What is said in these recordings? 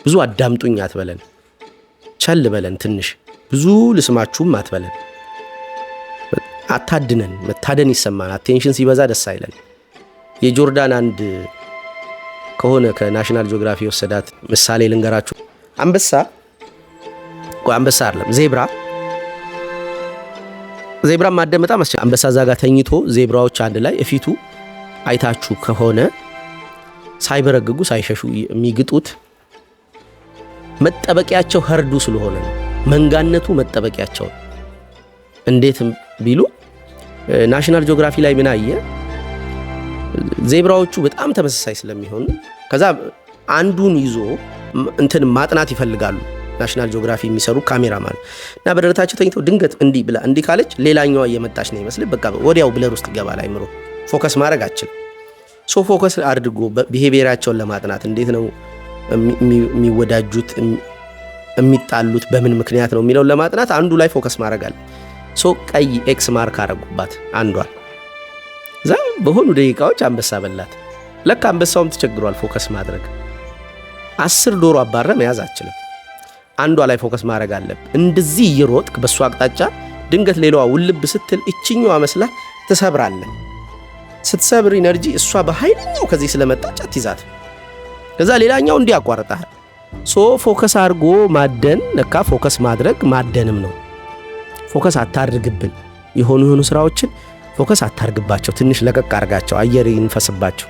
ብዙ አዳምጡኝ አትበለን፣ ቸል በለን፣ ትንሽ ብዙ ልስማችሁም አትበለን። አታድነን፣ መታደን ይሰማን። አቴንሽን ሲበዛ ደስ አይለን። የጆርዳን አንድ ከሆነ ከናሽናል ጂኦግራፊ ወሰዳት ምሳሌ ልንገራችሁ። አንበሳ አይደለም ዜብራ ማደመጣ መስቻ አንበሳ ዛጋ ተኝቶ ዜብራዎች አንድ ላይ እፊቱ አይታችሁ ከሆነ ሳይበረግጉ ሳይሸሹ የሚግጡት መጠበቂያቸው ህርዱ ስለሆነ ነው። መንጋነቱ መጠበቂያቸው እንዴት ቢሉ ናሽናል ጂኦግራፊ ላይ ምን አየ? ዜብራዎቹ በጣም ተመሳሳይ ስለሚሆኑ ከዛ አንዱን ይዞ እንትን ማጥናት ይፈልጋሉ። ናሽናል ጂኦግራፊ የሚሰሩ ካሜራማን እና በደረታቸው ተኝተው ድንገት እንዲህ ብላ እንዲህ ካለች ሌላኛዋ እየመጣች ነው ይመስል በቃ ወዲያው ብለር ውስጥ ይገባል። አይምሮ ፎከስ ማድረግ አችል ፎከስ አድርጎ ቢሄቪየራቸውን ለማጥናት እንዴት ነው የሚወዳጁት የሚጣሉት በምን ምክንያት ነው የሚለውን ለማጥናት አንዱ ላይ ፎከስ ማድረግ አለ። ቀይ ኤክስ ማርክ አረጉባት አንዷን። እዛ በሆኑ ደቂቃዎች አንበሳ በላት። ለካ አንበሳውም ተቸግሯል ፎከስ ማድረግ። 10 ዶሮ አባረ መያዝ አችልም። አንዷ ላይ ፎከስ ማድረግ አለብ። እንደዚህ እየሮጥክ በሷ አቅጣጫ ድንገት ሌላዋ ውልብ ስትል እችኛዋ መስላ ትሰብራለህ። ስትሰብር ኢነርጂ እሷ በኃይለኛው ከዚህ ስለመጣች አትይዛት። ከዛ ሌላኛው እንዲህ ያቋርጣል። ፎከስ አድርጎ ማደን ለካ ፎከስ ማድረግ ማደንም ነው። ፎከስ አታርግብን። የሆኑ ስራዎችን ፎከስ አታርግባቸው። ትንሽ ለቀቅ አርጋቸው፣ አየር ይንፈስባቸው።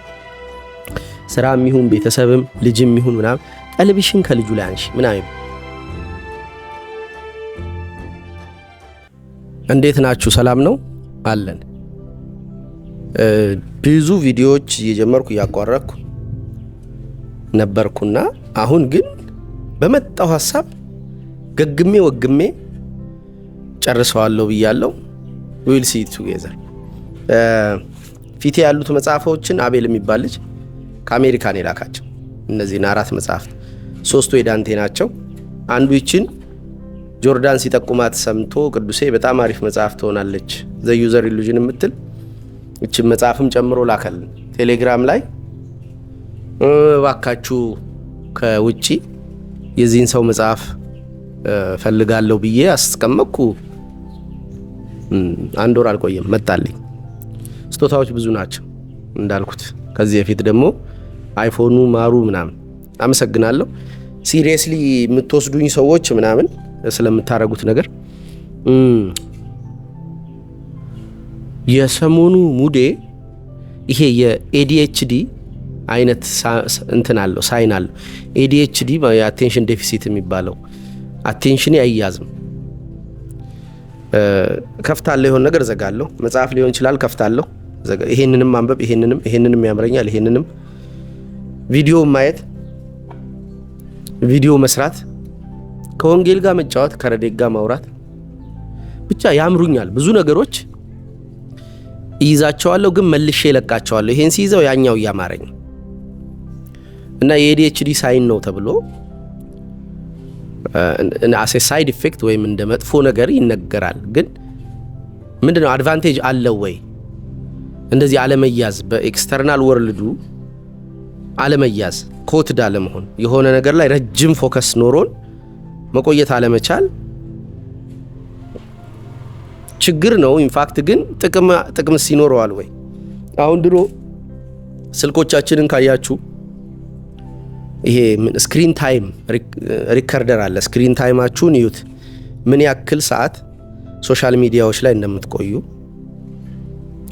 ስራም ይሁን ቤተሰብም ልጅም ይሁን ምናምን ቀልብሽን ከልጁ ላይ አንሺ ምናምን። እንዴት ናችሁ? ሰላም ነው አለን። ብዙ ቪዲዮዎች እየጀመርኩ እያቋረጥኩ ነበርኩና አሁን ግን በመጣው ሐሳብ ገግሜ ወግሜ ጨርሰዋለሁ ብያለሁ። ዊል ሲ ቱጌዘር። ፊቴ ያሉት መጽሐፎችን አቤል የሚባል ልጅ ከአሜሪካን የላካቸው እነዚህን 4 መጽሐፍት 3ቱ የዳንቴ ናቸው። አንዱ ይችን ጆርዳን ሲጠቁማት ሰምቶ ቅዱሴ በጣም አሪፍ መጽሐፍ ትሆናለች ዘ ዩዘር ኢሉዥን የምትል እቺን መጽሐፍም ጨምሮ ላከልን ቴሌግራም ላይ። ባካችሁ ከውጪ የዚህን ሰው መጽሐፍ ፈልጋለሁ ብዬ አስቀመጥኩ። 1 ወር አልቆየም መጣልኝ። ስጦታዎች ብዙ ናቸው እንዳልኩት። ከዚህ በፊት ደግሞ አይፎኑ ማሩ ምናምን። አመሰግናለሁ ሲሪየስሊ የምትወስዱኝ ሰዎች ምናምን ስለምታረጉት ነገር። የሰሞኑ ሙዴ ይሄ የኤዲኤችዲ አይነት እንትን አለው ሳይን አለው። ኤዲኤችዲ የአቴንሽን ዴፊሲት የሚባለው አቴንሽን አይያዝም። ከፍታለሁ የሆነ ነገር ዘጋለሁ። መጽሐፍ ሊሆን ይችላል ከፍታለሁ፣ ይሄንንም ማንበብ ይሄንንም ያምረኛል፣ ይሄንንም ቪዲዮ ማየት፣ ቪዲዮ መስራት፣ ከወንጌል ጋር መጫወት፣ ከረዴት ጋር ማውራት ብቻ ያምሩኛል። ብዙ ነገሮች ይይዛቸዋለሁ ግን መልሼ ለቃቸዋለሁ። ይሄን ሲይዘው ያኛው ያማረኝ እና የኤዲኤችዲ ሳይን ነው ተብሎ አሴ ሳይድ ኢፌክት ወይም እንደ መጥፎ ነገር ይነገራል። ግን ምንድነው አድቫንቴጅ አለው ወይ? እንደዚህ አለመያዝ፣ በኤክስተርናል ወርልዱ አለመያዝ፣ ኮትድ አለመሆን፣ የሆነ ነገር ላይ ረጅም ፎከስ ኖሮን መቆየት አለመቻል ችግር ነው። ኢንፋክት ግን ጥቅምስ ይኖረዋል ወይ? አሁን ድሮ ስልኮቻችንን ካያችሁ ይሄ ስክሪን ታይም ሪከርደር አለ። ስክሪን ታይማችሁን ይዩት፣ ምን ያክል ሰዓት ሶሻል ሚዲያዎች ላይ እንደምትቆዩ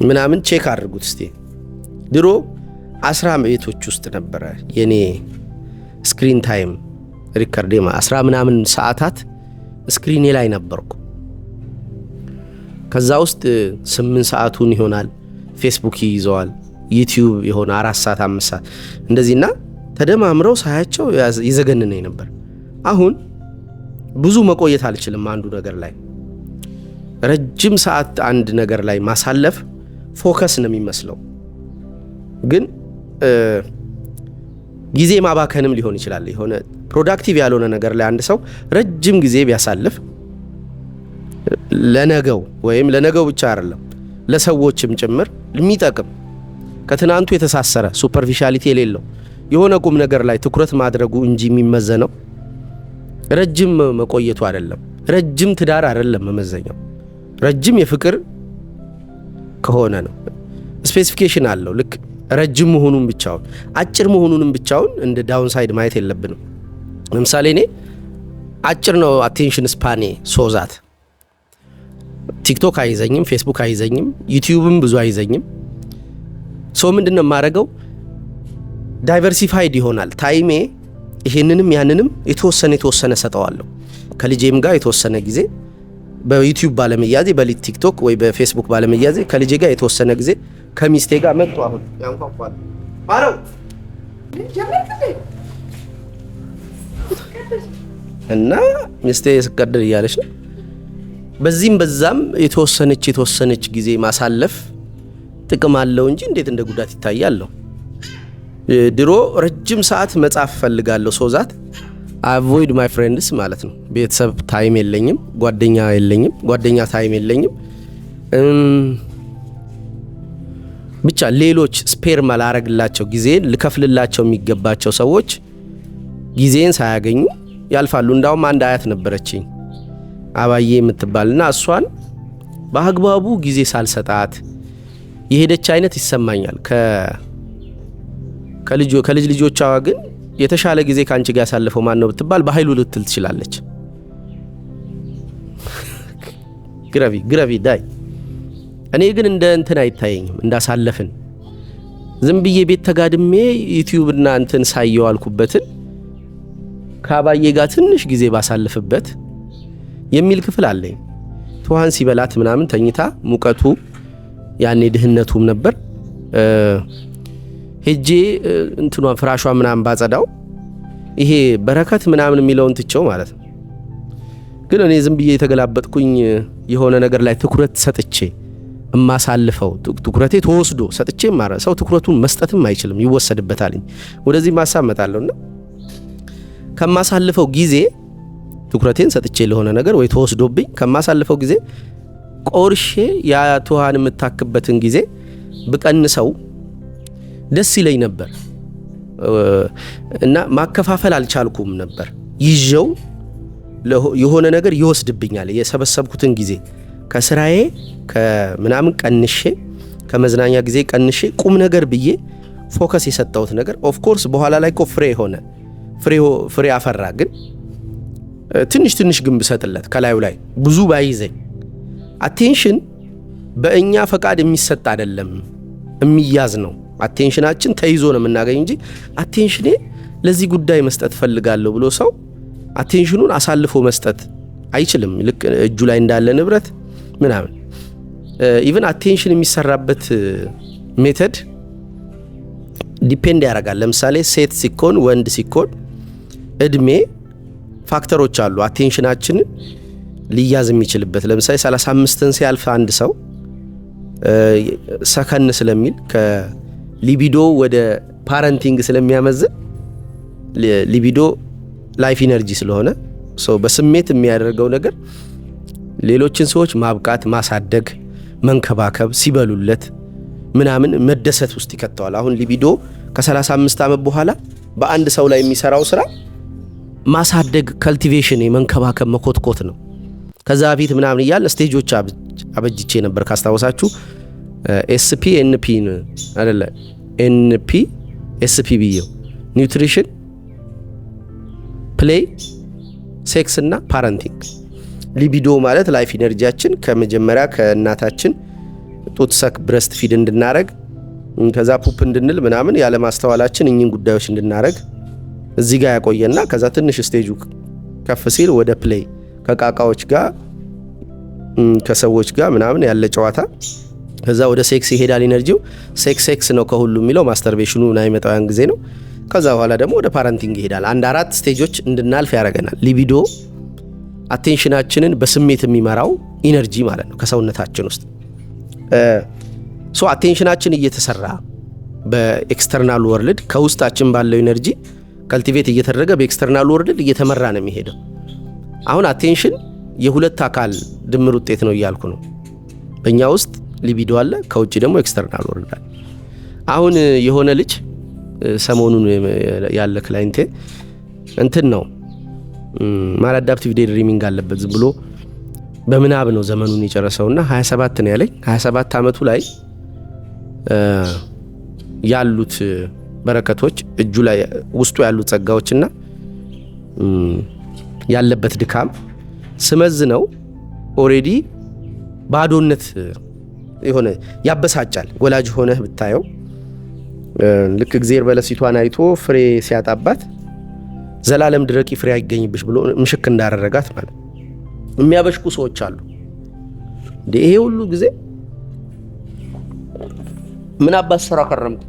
ምናምን ቼክ አድርጉት እስቲ። ድሮ 10 ቤቶች ውስጥ ነበረ የኔ ስክሪን ታይም ሪከርድ 10 ምናምን ሰዓታት ስክሪኔ ላይ ነበርኩ። ከዛ ውስጥ 8 ሰዓቱን ይሆናል ፌስቡክ ይይዘዋል፣ ዩቲዩብ ይሆን 4 ሰዓት 5 ሰዓት እንደዚህና ተደማምረው ሳያቸው ይዘገንነኝ ነበር። አሁን ብዙ መቆየት አልችልም አንዱ ነገር ላይ። ረጅም ሰዓት አንድ ነገር ላይ ማሳለፍ ፎከስ ነው የሚመስለው፣ ግን ጊዜ ማባከንም ሊሆን ይችላል። የሆነ ፕሮዳክቲቭ ያልሆነ ነገር ላይ አንድ ሰው ረጅም ጊዜ ቢያሳልፍ ለነገው ወይም ለነገው ብቻ አይደለም ለሰዎችም ጭምር የሚጠቅም ከትናንቱ የተሳሰረ ሱፐርፊሻሊቲ የሌለው የሆነ ቁም ነገር ላይ ትኩረት ማድረጉ እንጂ የሚመዘነው ረጅም መቆየቱ አይደለም። ረጅም ትዳር አይደለም መመዘኛው። ረጅም የፍቅር ከሆነ ነው። ስፔሲፊኬሽን አለው። ልክ ረጅም መሆኑን ብቻውን አጭር መሆኑንም ብቻውን እንደ ዳውን ሳይድ ማየት የለብንም። ለምሳሌ እኔ አጭር ነው አቴንሽን ስፓኔ ሶዛት ቲክቶክ አይዘኝም፣ ፌስቡክ አይዘኝም፣ ዩቲዩብም ብዙ አይዘኝም። ሰው ምንድነው የማደርገው? ዳይቨርሲፋይድ ይሆናል ታይሜ። ይሄንንም ያንንም የተወሰነ ሰጠዋለሁ። ከልጄም ጋር የተወሰነ ጊዜ በዩቲዩብ ባለመያዜ በቲክቶክ ወይ በፌስቡክ ባለመያዜ ከልጄ ጋር የተወሰነ ጊዜ ከሚስቴ ጋር መጥቶ አሁን ያንኳኳል ማረው እና ሚስቴ ስቀደል እያለች ነው። በዚህም በዛም የተወሰነች ጊዜ ማሳለፍ ጥቅም አለው እንጂ እንዴት እንደ ጉዳት ይታያል። ድሮ ረጅም ሰዓት መጻፍ ፈልጋለሁ ሶዛት አቮይድ ማይ ፍሬንድስ ማለት ነው። ቤተሰብ ታይም የለኝም፣ ጓደኛ የለኝም፣ ጓደኛ ታይም የለኝም። ብቻ ሌሎች ስፔር ማላረግላቸው ጊዜን ልከፍልላቸው የሚገባቸው ሰዎች ጊዜን ሳያገኙ ያልፋሉ። እንዳውም አንድ አያት ነበረችኝ አባዬ የምትባልና እሷን በአግባቡ ጊዜ ሳልሰጣት የሄደች አይነት ይሰማኛል። ከልጅ ልጆቿ ግን የተሻለ ጊዜ ካንቺ ጋር ያሳለፈው ማን ነው ብትባል በኃይሉ ልትል ትችላለች። ግረቪ ዳይ እኔ ግን እንደ እንትን አይታየኝም እንዳሳለፍን ዝም ብዬ ቤት ተጋድሜ ዩቲዩብ እና እንትን ሳየው አልኩበትን ከአባዬ ጋር ትንሽ ጊዜ ባሳልፍበት የሚል ክፍል አለኝ። ትኋን ሲበላት ምናምን ተኝታ ሙቀቱ ያኔ ድህነቱም ነበር ሄጄ እንትኗን ፍራሿ ምናምን ባጸዳው ይሄ በረከት ምናምን የሚለውን ትቼው ማለት ነው። ግን እኔ ዝም ብዬ የተገላበጥኩኝ የሆነ ነገር ላይ ትኩረት ሰጥቼ እማሳልፈው ትኩረቴ ተወስዶ ሰጥቼ ማለት ሰው ትኩረቱን መስጠትም አይችልም ይወሰድበታል። ወደዚህ ማሳመጣለሁና ከማሳልፈው ጊዜ ትኩረቴን ሰጥቼ ለሆነ ነገር ወይ ተወስዶብኝ ከማሳልፈው ጊዜ ቆርሼ ያ ትኋን የምታክበትን ጊዜ ብቀንሰው ደስ ይለኝ ነበር እና ማከፋፈል አልቻልኩም ነበር። ይዤው የሆነ ነገር ይወስድብኛል። የሰበሰብኩትን ጊዜ ከስራዬ ከምናምን ቀንሼ ከመዝናኛ ጊዜ ቀንሼ ቁም ነገር ብዬ ፎከስ የሰጠሁት ነገር ኦፍ ኮርስ በኋላ ላይ እኮ ፍሬ አፈራ። ግን ትንሽ ግንብ ሰጥለት ከላዩ ላይ ብዙ ባይዘኝ አቴንሽን በእኛ ፈቃድ የሚሰጥ አይደለም የሚያዝ ነው። አቴንሽናችን ተይዞ ነው የምናገኝ እንጂ አቴንሽኔ ለዚህ ጉዳይ መስጠት ፈልጋለሁ ብሎ ሰው አቴንሽኑን አሳልፎ መስጠት አይችልም። ልክ እጁ ላይ እንዳለ ንብረት ምናምን ኢቭን አቴንሽን የሚሰራበት ሜተድ ዲፔንድ ያደርጋል። ለምሳሌ ሴት ሲኮን ወንድ ሲኮን እድሜ ፋክተሮች አሉ አቴንሽናችንን ሊያዝ የሚችልበት። ለምሳሌ 35ን ሲያልፍ አንድ ሰው ሰከን ስለሚል ከሊቢዶ ወደ ፓረንቲንግ ስለሚያመዝን ሊቢዶ ላይፍ ኢነርጂ ስለሆነ ሰው በስሜት የሚያደርገው ነገር ሌሎችን ሰዎች ማብቃት፣ ማሳደግ፣ መንከባከብ፣ ሲበሉለት ምናምን መደሰት ውስጥ ይከተዋል። አሁን ሊቢዶ ከ35 ዓመት በኋላ በአንድ ሰው ላይ የሚሰራው ስራ ማሳደግ፣ ካልቲቬሽን፣ መንከባከብ፣ መኮትኮት ነው። ከዛ በፊት ምናምን እያለ ስቴጆች አበጅቼ ነበር ካስታወሳችሁ። ኤስፒ ኤንፒ አይደለ ኤንፒ ኤስፒ ብዬው ኒውትሪሽን፣ ፕሌይ፣ ሴክስ እና ፓረንቲንግ። ሊቢዶ ማለት ላይፍ ኢነርጂያችን ከመጀመሪያ ከእናታችን ጡት ሰክ ብረስት ፊድ እንድናረግ ከዛ ፑፕ እንድንል ምናምን ያለ ማስተዋላችን እኚህን ጉዳዮች እንድናረግ እዚህ ጋር ያቆየና ከዛ ትንሽ ስቴጁ ከፍ ሲል ወደ ፕሌይ ከቃቃዎች ጋር ከሰዎች ጋር ምናምን ያለ ጨዋታ ከዛ ወደ ሴክስ ይሄዳል። ኢነርጂው ሴክስ ነው ከሁሉ የሚለው ማስተርቤሽኑ እና ይመጣው ያን ጊዜ ነው። ከዛ በኋላ ደግሞ ወደ ፓረንቲንግ ይሄዳል። አንድ 4 ስቴጆች እንድናልፍ ያደርገናል። ሊቢዶ አቴንሽናችንን በስሜት የሚመራው ኢነርጂ ማለት ነው ከሰውነታችን ውስጥ ሶ አቴንሽናችን እየተሰራ በኤክስተርናል ወርልድ ከውስጣችን ባለው ኢነርጂ ካልቲቬት እየተደረገ በኤክስተርናል ወርልድ እየተመራ ነው የሚሄደው። አሁን አቴንሽን የሁለት አካል ድምር ውጤት ነው እያልኩ ነው። በእኛ ውስጥ ሊቢዶ አለ፣ ከውጭ ደግሞ ኤክስተርናል ወርልድ አለ። አሁን የሆነ ልጅ ሰሞኑን ያለ ክላይንቴ እንትን ነው ማላዳፕቲቭ ዴይ ድሪሚንግ አለበት። ዝም ብሎ በምናብ ነው ዘመኑን የጨረሰውና 27 ነው ያለኝ። 27 ዓመቱ ላይ ያሉት በረከቶች እጁ ላይ ውስጡ ያሉት ጸጋዎችና ያለበት ድካም ስመዝ ነው ኦሬዲ ባዶነት የሆነ ያበሳጫል። ወላጅ ሆነህ ብታየው ልክ እግዚአብሔር በለሲቷን አይቶ ፍሬ ሲያጣባት ዘላለም ድረቂ ፍሬ አይገኝብሽ ብሎ ምሽክ እንዳደረጋት ማለት የሚያበሽቁ ሰዎች አሉ። ይሄ ሁሉ ጊዜ ምን አባስ ስራ ከረምኩ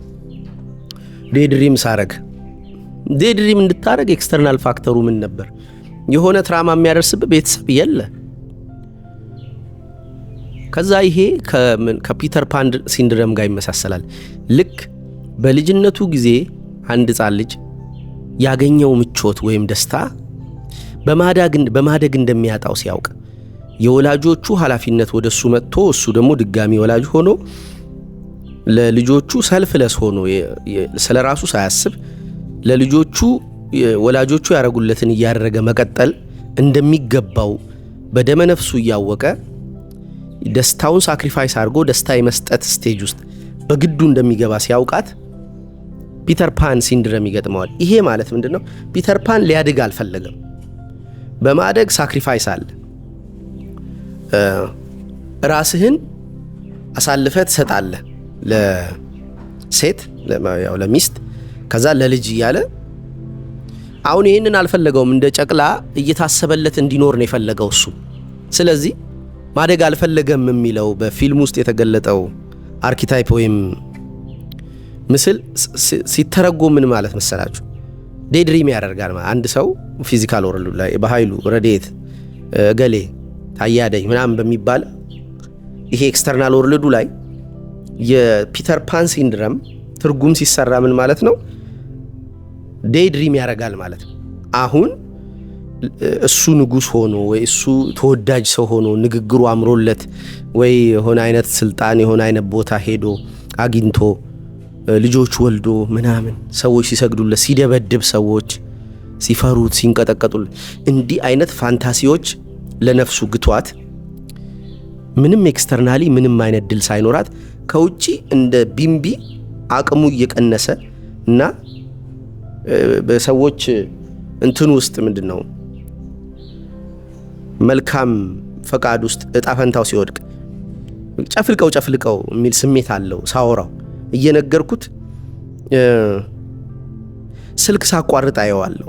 ዴይ ድሪም ሳረግ። ዴይ ድሪም እንድታረግ ኤክስተርናል ፋክተሩ ምን ነበር? የሆነ ትራማ የሚያደርስብህ ቤተሰብ የለ። ከዛ ይሄ ከፒተር ፓን ሲንድረም ጋር ይመሳሰላል። ልክ በልጅነቱ ጊዜ አንድ ሕፃን ልጅ ያገኘው ምቾት ወይም ደስታ በማደግ እንደሚያጣው ሲያውቅ የወላጆቹ ኃላፊነት ወደሱ መጥቶ እሱ ደግሞ ድጋሚ ወላጅ ሆኖ ለልጆቹ ሰልፍለስ ሆኖ ስለራሱ ሳያስብ ለልጆቹ ወላጆቹ ያረጉለትን እያደረገ መቀጠል እንደሚገባው በደመ ነፍሱ እያወቀ ደስታውን ሳክሪፋይስ አድርጎ ደስታ የመስጠት ስቴጅ ውስጥ በግዱ እንደሚገባ ሲያውቃት ፒተር ፓን ሲንድረም ይገጥመዋል። ይሄ ማለት ምንድነው? ፒተር ፓን ሊያድግ አልፈለገም። በማደግ ሳክሪፋይስ አለ። ራስህን አሳልፈ ትሰጣለህ ለሴት ያው ለሚስት ከዛ ለልጅ እያለ አሁን ይሄንን አልፈለገውም። እንደ ጨቅላ እየታሰበለት እንዲኖር ነው የፈለገው እሱ። ስለዚህ ማደግ አልፈለገም የሚለው በፊልም ውስጥ የተገለጠው አርኪታይፕ ወይም ምስል ሲተረጎም ምን ማለት መሰላችሁ? ዴይ ድሪም ያደርጋል ማለት አንድ ሰው ፊዚካል ወርልድ ላይ በኃይሉ ረዴት ገሌ ታያደኝ ምናምን በሚባል ይሄ ኤክስተርናል ወርልዱ ላይ የፒተር ፓን ሲንድረም ትርጉም ሲሰራ ምን ማለት ነው? ዴይ ድሪም ያደርጋል ማለት ነው። አሁን እሱ ንጉስ ሆኖ ወይ እሱ ተወዳጅ ሰው ሆኖ ንግግሩ አምሮለት ወይ የሆነ አይነት ስልጣን የሆነ አይነት ቦታ ሄዶ አግኝቶ ልጆች ወልዶ ምናምን ሰዎች ሲሰግዱለት ሲደበድብ ሰዎች ሲፈሩት ሲንቀጠቀጡለት እንዲህ አይነት ፋንታሲዎች ለነፍሱ ግቷት ምንም ኤክስተርናሊ ምንም አይነት ድል ሳይኖራት ከውጪ እንደ ቢምቢ አቅሙ እየቀነሰ እና በሰዎች እንትን ውስጥ ምንድነው መልካም ፈቃድ ውስጥ እጣ ፈንታው ሲወድቅ ጨፍልቀው የሚል ስሜት አለው። ሳወራው እየነገርኩት ስልክ ሳቋርጥ አየዋለሁ፣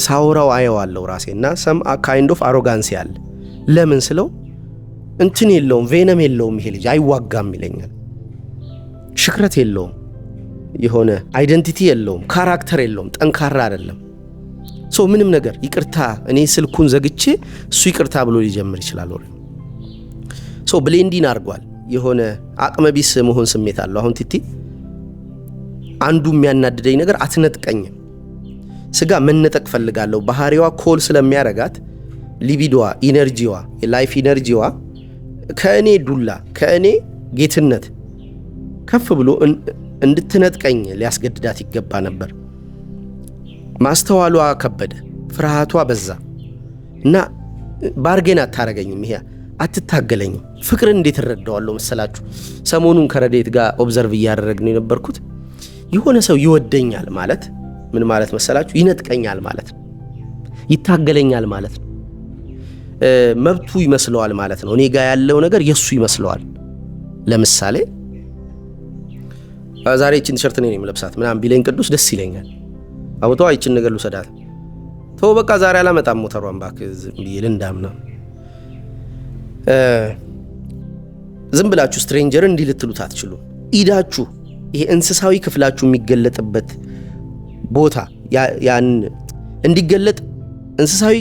ሳወራው አየዋለሁ ራሴና ሰም ካይንድ ኦፍ አሮጋንሲ አለ። ለምን ስለው እንትን የለውም ቬነም የለውም ይሄ ልጅ አይዋጋም ይለኛል። ሽክረት የለውም፣ የሆነ አይደንቲቲ የለውም፣ ካራክተር የለውም፣ ጠንካራ አይደለም። ሶ ምንም ነገር ይቅርታ እኔ ስልኩን ዘግቼ እሱ ይቅርታ ብሎ ሊጀምር ይችላል። ሶ ብሌንዲን አድርጓል። የሆነ አቅመቢስ መሆን ስሜት አለው። አሁን ቲቲ አንዱ የሚያናድደኝ ነገር አትነጥቀኝም። ስጋ መነጠቅ ፈልጋለሁ። ባህሪዋ ኮል ስለሚያረጋት ሊቢዶዋ ኢነርጂዋ የላይፍ ኢነርጂዋ ከእኔ ዱላ ከእኔ ጌትነት ከፍ ብሎ እንድትነጥቀኝ ሊያስገድዳት ይገባ ነበር። ማስተዋሏ ከበደ፣ ፍርሃቷ በዛ እና ባርጌን አታረገኝም። ይሄ አትታገለኝም። ፍቅርን እንዴት እረዳዋለሁ መሰላችሁ? ሰሞኑን ከረዴት ጋር ኦብዘርቭ እያደረግን የነበርኩት የሆነ ሰው ይወደኛል ማለት ምን ማለት መሰላችሁ? ይነጥቀኛል ማለት ነው። ይታገለኛል ማለት ነው። መብቱ ይመስለዋል ማለት ነው። እኔ ጋር ያለው ነገር የሱ ይመስለዋል። ለምሳሌ ዛሬ እቺን ቲሸርት ነኝ የምለብሳት ምናምን ቢለኝ ቅዱስ ደስ ይለኛል። አውጣው እቺን ነገር ልውሰዳት ተው በቃ ዛሬ አላመጣም ሞተሯን ባክ ቢል እንዳምና ዝም ብላችሁ ስትሬንጀር እንዲህ ልትሉት አትችሉ። ኢዳችሁ ይሄ እንስሳዊ ክፍላችሁ የሚገለጥበት ቦታ ያን እንዲገለጥ እንስሳዊ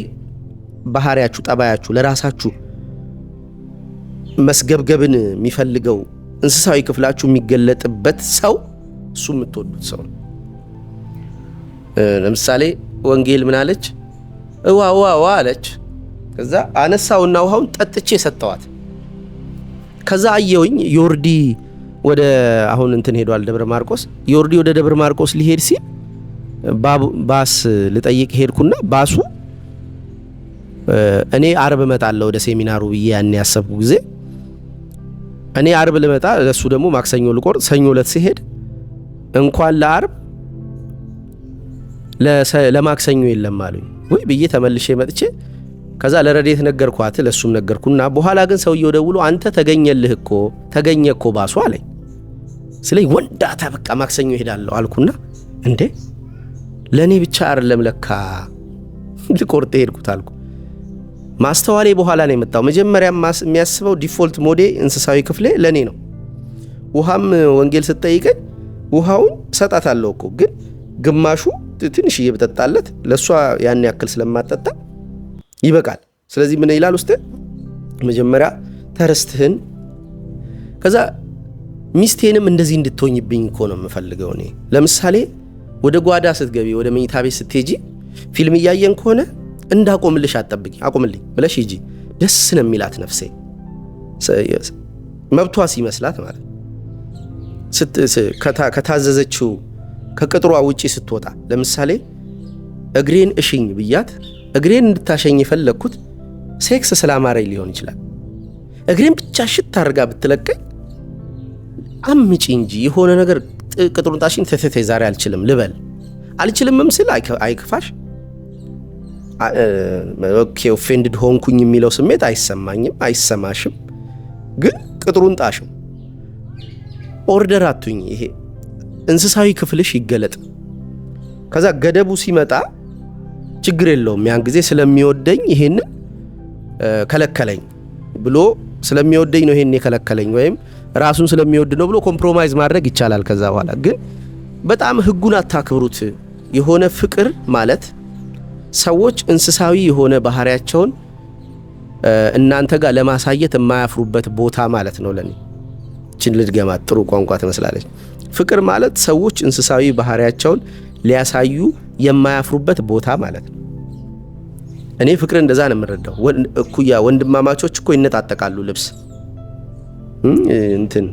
ባህሪያችሁ ጠባያችሁ ለራሳችሁ መስገብገብን የሚፈልገው እንስሳዊ ክፍላችሁ የሚገለጥበት ሰው እሱ የምትወዱት ሰው ነው። ለምሳሌ ወንጌል ምን አለች? እዋ አለች። ከዛ አነሳውና ውሃውን ጠጥቼ ሰጠዋት። ከዛ አየውኝ ዮርዲ ወደ አሁን እንትን ሄዷል ደብረ ማርቆስ። ዮርዲ ወደ ደብረ ማርቆስ ሊሄድ ሲል ባስ ልጠይቅ ሄድኩና ባሱ እኔ አርብ እመጣለሁ ወደ ሴሚናሩ ብዬ ያን ያሰብኩ ጊዜ እኔ አርብ ልመጣ ለሱ ደግሞ ማክሰኞ ልቆርጥ ሰኞ ዕለት ሲሄድ እንኳን ለአርብ ለማክሰኞ የለም አሉኝ። ወይ ብዬ ተመልሼ መጥቼ ከዛ ለረዴት ነገርኳት ለሱም ነገርኩና በኋላ ግን ሰውየው ደውሎ አንተ ተገኘልህ እኮ ተገኘ እኮ ባሱ አለኝ። ስለዚህ ወንዳታ በቃ ማክሰኞ ሄዳለሁ አልኩና እንዴ ለኔ ብቻ አይደለም ለካ ልቆርጥ ሄድኩት አልኩ። ማስተዋሌ በኋላ ነው የመጣው። መጀመሪያ የሚያስበው ዲፎልት ሞዴ እንስሳዊ ክፍሌ ለኔ ነው። ውሃም ወንጌል ስትጠይቀኝ ውሃውን ሰጣታለሁ እኮ ግን ግማሹ ትንሽ እየበጠጣለት ለሷ ያን ያክል ስለማጠጣ ይበቃል። ስለዚህ ምን ይላል ውስጥ መጀመሪያ ተረስትህን ከዛ ሚስቴንም እንደዚህ እንድትሆኝብኝ እኮ ነው የምፈልገው እኔ። ለምሳሌ ወደ ጓዳ ስትገቢ ወደ መኝታ ቤት ስትሄጂ ፊልም እያየን ከሆነ እንዳቆምልሽ አጠብቂ አቆምልኝ ብለሽ ሂጂ። ደስ ነው የሚላት ነፍሴ መብቷ ሲመስላት ማለት ከታዘዘችው ከቅጥሯ ውጪ ስትወጣ ለምሳሌ እግሬን እሽኝ ብያት እግሬን እንድታሸኝ የፈለኩት ሴክስ ስላማረኝ ሊሆን ይችላል። እግሬን ብቻ ሽት አድርጋ ብትለቀኝ አምጪ እንጂ የሆነ ነገር ቅጥሩን ጣሽኝ ተተተ ዛሬ አልችልም ልበል አልችልምም ስል አይክፋሽ። ኦኬ ኦፌንድድ ሆንኩኝ የሚለው ስሜት አይሰማኝም አይሰማሽም። ግን ቅጥሩን ጣሽው ኦርደር አቱኝ ይሄ እንስሳዊ ክፍልሽ ይገለጥ። ከዛ ገደቡ ሲመጣ ችግር የለውም ያን ጊዜ ስለሚወደኝ ይሄን ከለከለኝ ብሎ ስለሚወደኝ ነው ይሄን የከለከለኝ ወይም ራሱን ስለሚወድ ነው ብሎ ኮምፕሮማይዝ ማድረግ ይቻላል። ከዛ በኋላ ግን በጣም ህጉን አታክብሩት። የሆነ ፍቅር ማለት ሰዎች እንስሳዊ የሆነ ባህሪያቸውን እናንተ ጋር ለማሳየት የማያፍሩበት ቦታ ማለት ነው። ለኔ እቺን ልድገማት ጥሩ ቋንቋ ትመስላለች። ፍቅር ማለት ሰዎች እንስሳዊ ባህሪያቸውን ሊያሳዩ የማያፍሩበት ቦታ ማለት ነው። እኔ ፍቅር እንደዛ ነው የምረዳው። እኩያ ወንድማማቾች እኮ ይነጣጠቃሉ፣ ልብስ እንትን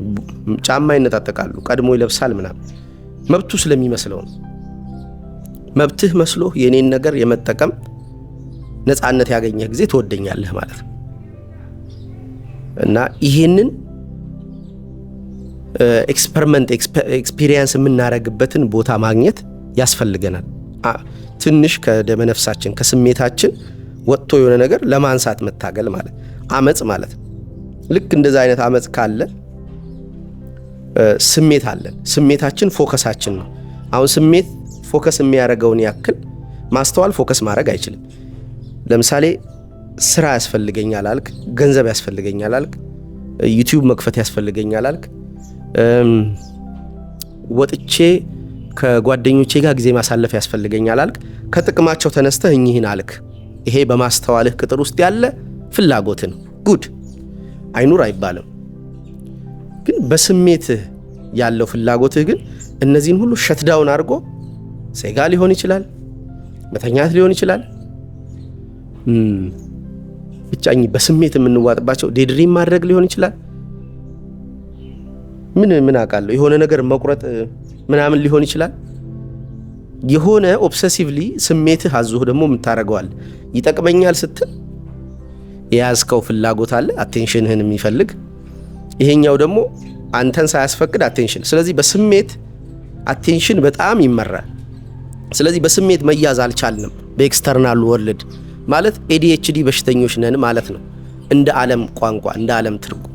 ጫማ ይነጣጠቃሉ፣ ቀድሞ ይለብሳል ምናምን መብቱ ስለሚመስለው ነው። መብትህ መስሎ የኔን ነገር የመጠቀም ነፃነት ያገኘህ ጊዜ ትወደኛለህ ማለት ነው። እና ይሄንን ኤክስፒሪየንስ የምናረግበትን ቦታ ማግኘት ያስፈልገናል። ትንሽ ከደመ ነፍሳችን ከስሜታችን ወጥቶ የሆነ ነገር ለማንሳት መታገል ማለት አመጽ ማለት ነው። ልክ እንደዛ አይነት አመጽ ካለ ስሜት አለን። ስሜታችን ፎከሳችን ነው። አሁን ስሜት ፎከስ የሚያደርገውን ያክል ማስተዋል ፎከስ ማድረግ አይችልም። ለምሳሌ ስራ ያስፈልገኛል አልክ፣ ገንዘብ ያስፈልገኛል አልክ፣ ዩቲዩብ መክፈት ያስፈልገኛል አልክ፣ ወጥቼ ከጓደኞቼ ጋር ጊዜ ማሳለፍ ያስፈልገኛል አልክ። ከጥቅማቸው ተነስተህ እኚህን አልክ። ይሄ በማስተዋልህ ቅጥር ውስጥ ያለ ፍላጎት ነው። ጉድ አይኑር አይባልም። ግን በስሜትህ ያለው ፍላጎትህ ግን እነዚህን ሁሉ ሸትዳውን አድርጎ ሴጋ ሊሆን ይችላል፣ መተኛት ሊሆን ይችላል። ብቻኝ በስሜት የምንዋጥባቸው ዴድሪም ማድረግ ሊሆን ይችላል። ምን አውቃለሁ የሆነ ነገር መቁረጥ ምናምን ሊሆን ይችላል። የሆነ ኦብሰሲቭሊ ስሜትህ አዙህ ደግሞ የምታረገዋል። ይጠቅመኛል ስትል የያዝከው ፍላጎት አለ አቴንሽንህን የሚፈልግ፣ ይሄኛው ደግሞ አንተን ሳያስፈቅድ አቴንሽን። ስለዚህ በስሜት አቴንሽን በጣም ይመራል። ስለዚህ በስሜት መያዝ አልቻልንም። በኤክስተርናል ወርልድ ማለት ADHD በሽተኞች ነን ማለት ነው። እንደ ዓለም ቋንቋ እንደ ዓለም ትርጉም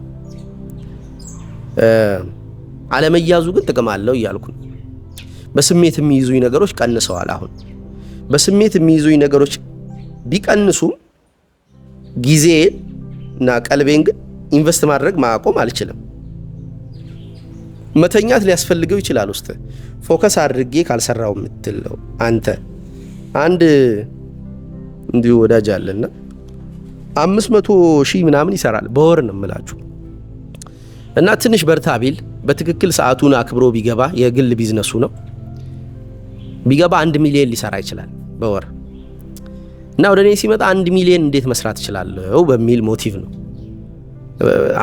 አለመያዙ ግን ጥቅም አለው እያልኩ ነው። በስሜት የሚይዙኝ ነገሮች ቀንሰዋል። አሁን በስሜት የሚይዙኝ ነገሮች ቢቀንሱም ጊዜን እና ቀልቤን ግን ኢንቨስት ማድረግ ማቆም አልችልም። መተኛት ሊያስፈልገው ይችላል። ውስጥ ፎከስ አድርጌ ካልሰራው የምትለው አንተ አንድ እንዲሁ ወዳጅ አለና 500,000 ምናምን ይሰራል በወር ነው የምላችሁ። እና ትንሽ በርታ ቢል በትክክል ሰዓቱን አክብሮ ቢገባ የግል ቢዝነሱ ነው ቢገባ 1 ሚሊዮን ሊሰራ ይችላል በወር። እና ወደኔ ሲመጣ 1 ሚሊዮን እንዴት መስራት ይችላልው በሚል ሞቲቭ ነው።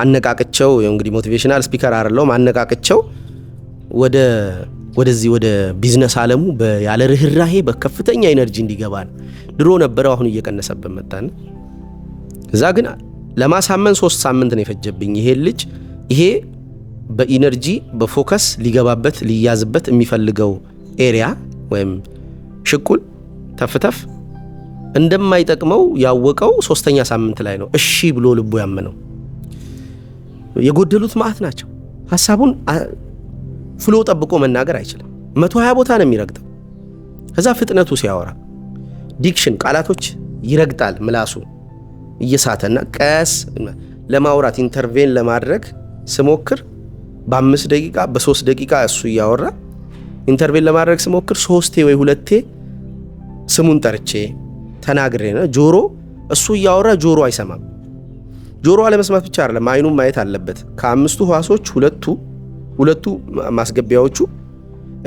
አነቃቅቸው እንግዲህ ሞቲቬሽናል ስፒከር አይደለም አነቃቅቸው ወደዚህ ወደ ቢዝነስ ዓለሙ ያለ ርህራሄ በከፍተኛ ኢነርጂ እንዲገባ ነው። ድሮ ነበረው አሁን እየቀነሰበት መጣን። እዛ ግን ለማሳመን 3 ሳምንት ነው የፈጀብኝ ይሄ ልጅ ይሄ በኢነርጂ በፎከስ ሊገባበት ሊያዝበት የሚፈልገው ኤሪያ ወይም ሽቁል ተፍተፍ እንደማይጠቅመው ያወቀው 3ኛ ሳምንት ላይ ነው እሺ ብሎ ልቡ ያመነው። የጎደሉት ማዕት ናቸው። ሐሳቡን ፍሎ ጠብቆ መናገር አይችልም። 120 ቦታ ነው የሚረግጠው። ከዛ ፍጥነቱ ሲያወራ ዲክሽን ቃላቶች ይረግጣል። ምላሱ እየሳተና ቀስ ለማውራት ኢንተርቬን ለማድረግ ስሞክር በ5 ደቂቃ በ3 ደቂቃ እሱ እያወራ ኢንተርቬን ለማድረግ ስሞክር 3 ወይ 2 ስሙን ጠርቼ ተናግሬ ነው። ጆሮ እሱ እያወራ ጆሮ አይሰማም። ጆሮ አለመስማት ብቻ አይደለም አይኑም ማየት አለበት። ከ5ቱ ህዋሶች ሁለቱ ማስገቢያዎቹ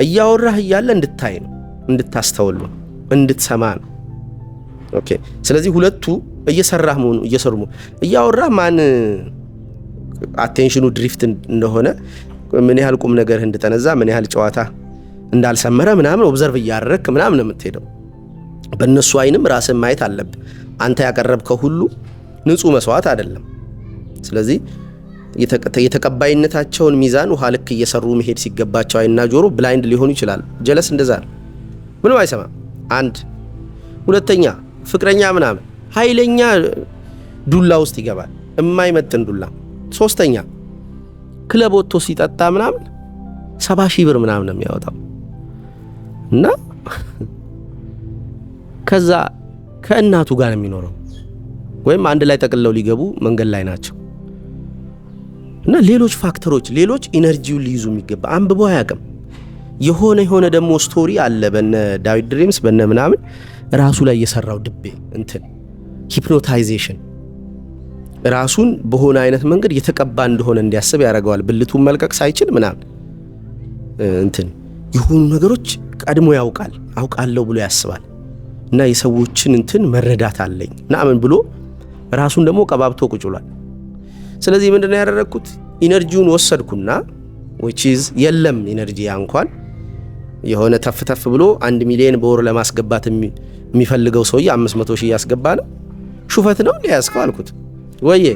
እያወራህ እያለ እንድታይ ነው፣ እንድታስተውል ነው፣ እንድትሰማ ነው። ኦኬ። ስለዚህ ሁለቱ እየሰራህ መሆኑ እየሰሩ እያወራህ ማን አቴንሽኑ ድሪፍት እንደሆነ ምን ያህል ቁም ነገር እንደተነዛ ምን ያህል ጨዋታ እንዳልሰመረ ምናምን ኦብዘርቭ እያደረክ ምናምን ነው የምትሄደው። በእነሱ አይንም ራስን ማየት አለብህ። አንተ ያቀረብከው ሁሉ ንጹህ መስዋዕት አይደለም። ስለዚህ የተቀባይነታቸውን ሚዛን ውሃ ልክ እየሰሩ መሄድ ሲገባቸው አይንና ጆሮ ብላይንድ ሊሆኑ ይችላል። ጀለስ እንደዛ ነው፣ ምንም አይሰማም። አንድ ሁለተኛ ፍቅረኛ ምናምን ኃይለኛ ዱላ ውስጥ ይገባል፣ የማይመጥን ዱላ። ሶስተኛ ክለብ ወጥቶ ሲጠጣ ምናምን 70,000 ብር ምናምን ነው የሚያወጣው እና ከዛ ከእናቱ ጋር ነው የሚኖረው ወይም አንድ ላይ ጠቅልለው ሊገቡ መንገድ ላይ ናቸው። እና ሌሎች ፋክተሮች ሌሎች ኢነርጂውን ሊይዙ የሚገባ አንብቦ አያውቅም። የሆነ ደግሞ ስቶሪ አለ በነ ዳዊት ድሪምስ በነ ምናምን ራሱ ላይ የሰራው ድቤ ሂፕኖታይዜሽን ራሱን በሆነ አይነት መንገድ የተቀባ እንደሆነ እንዲያስብ ያደርገዋል። ብልቱን መልቀቅ ሳይችል ምናምን የሆኑ ነገሮች ቀድሞ አውቃለሁ ብሎ ያስባል። እና የሰዎችን መረዳት አለኝ ምናምን ብሎ ራሱን ደግሞ ቀባብቶ ቁጭ ብሏል። ስለዚህ ምንድነው ያደረኩት? ኢነርጂውን ወሰድኩና which is የለም ኢነርጂ እንኳን የሆነ ተፍተፍ ብሎ 1 ሚሊዮን በወር ለማስገባት የሚፈልገው ሰውዬ 500,000 ያስገባ ነው። ሹፈት ነው ሊያስከው አልኩት። ወዬ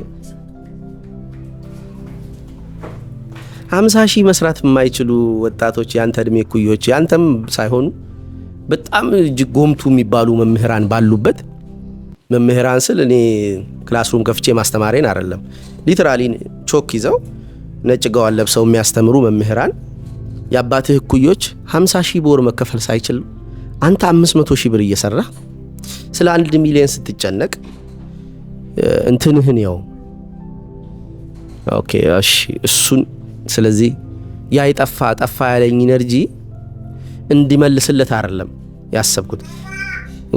50,000 መስራት የማይችሉ ወጣቶች ያንተ እድሜ ኩዮች ያንተም ሳይሆኑ በጣም ጎምቱ የሚባሉ መምህራን ባሉበት መምህራን ስል እኔ ክላስሩም ከፍቼ ማስተማሬን አይደለም ሊትራሊ ቾክ ይዘው ነጭ ጋዋን ለብሰው የሚያስተምሩ መምህራን ያባትህ ኩዮች 50,000 በወር መከፈል ሳይችል አንተ 500,000 ብር እየሰራ ስለ 1 ሚሊዮን ስትጨነቅ እንትንህን ያው ኦኬ እሺ እሱን ስለዚህ ያ ጠፋ ያለኝ ኢነርጂ እንዲመልስለት አይደለም ያሰብኩት።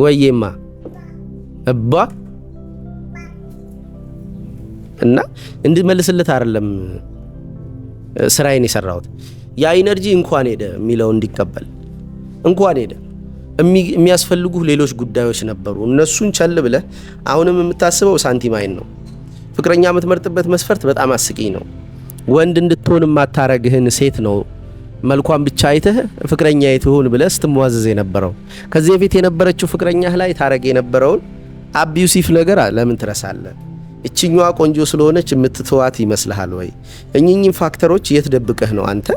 ወይዬማ አባ እና እንዲመልስለት አይደለም ስራዬን የሰራሁት። ያ ኢነርጂ እንኳን ሄደ የሚለው እንዲቀበል እንኳን ሄደ። የሚያስፈልጉ ሌሎች ጉዳዮች ነበሩ። እነሱን ቸል ብለህ አሁንም የምታስበው ሳንቲም አይን ነው። ፍቅረኛ የምትመርጥበት መስፈርት በጣም አስቂኝ ነው። ወንድ እንድትሆን ማታረግህን ሴት ነው መልኳን ብቻ አይተህ ፍቅረኛ ይትሁን ብለህ ስትሟዘዝ የነበረው። ከዚህ በፊት የነበረችው ፍቅረኛህ ላይ ታረግ የነበረውን አቢዩሲቭ ነገር ለምን ትረሳለህ? እቺኛዋ ቆንጆ ስለሆነች የምትተዋት ይመስልሃል ወይ? እኚህን ፋክተሮች የት ደብቀህ ነው አንተ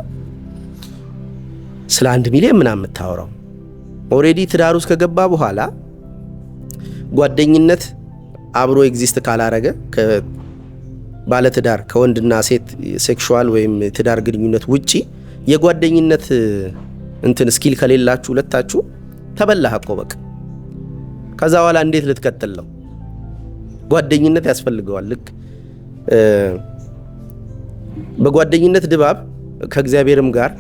ስለ 1 ሚሊዮን ምናምን የምታወራው? ኦሬዲ ትዳር ውስጥ ከገባ በኋላ ጓደኝነት አብሮ ኤግዚስት ካላረገ ከባለ ትዳር ከወንድና ሴት ሴክሹዋል ወይም ትዳር ግንኙነት ውጪ የጓደኝነት ስኪል ከሌላችሁ ሁለታችሁ ተበላህ እኮ በቃ። ከዛ በኋላ እንዴት ልትቀጥል ነው? ጓደኝነት ያስፈልገዋል። ልክ በጓደኝነት ድባብ ከእግዚአብሔርም ጋር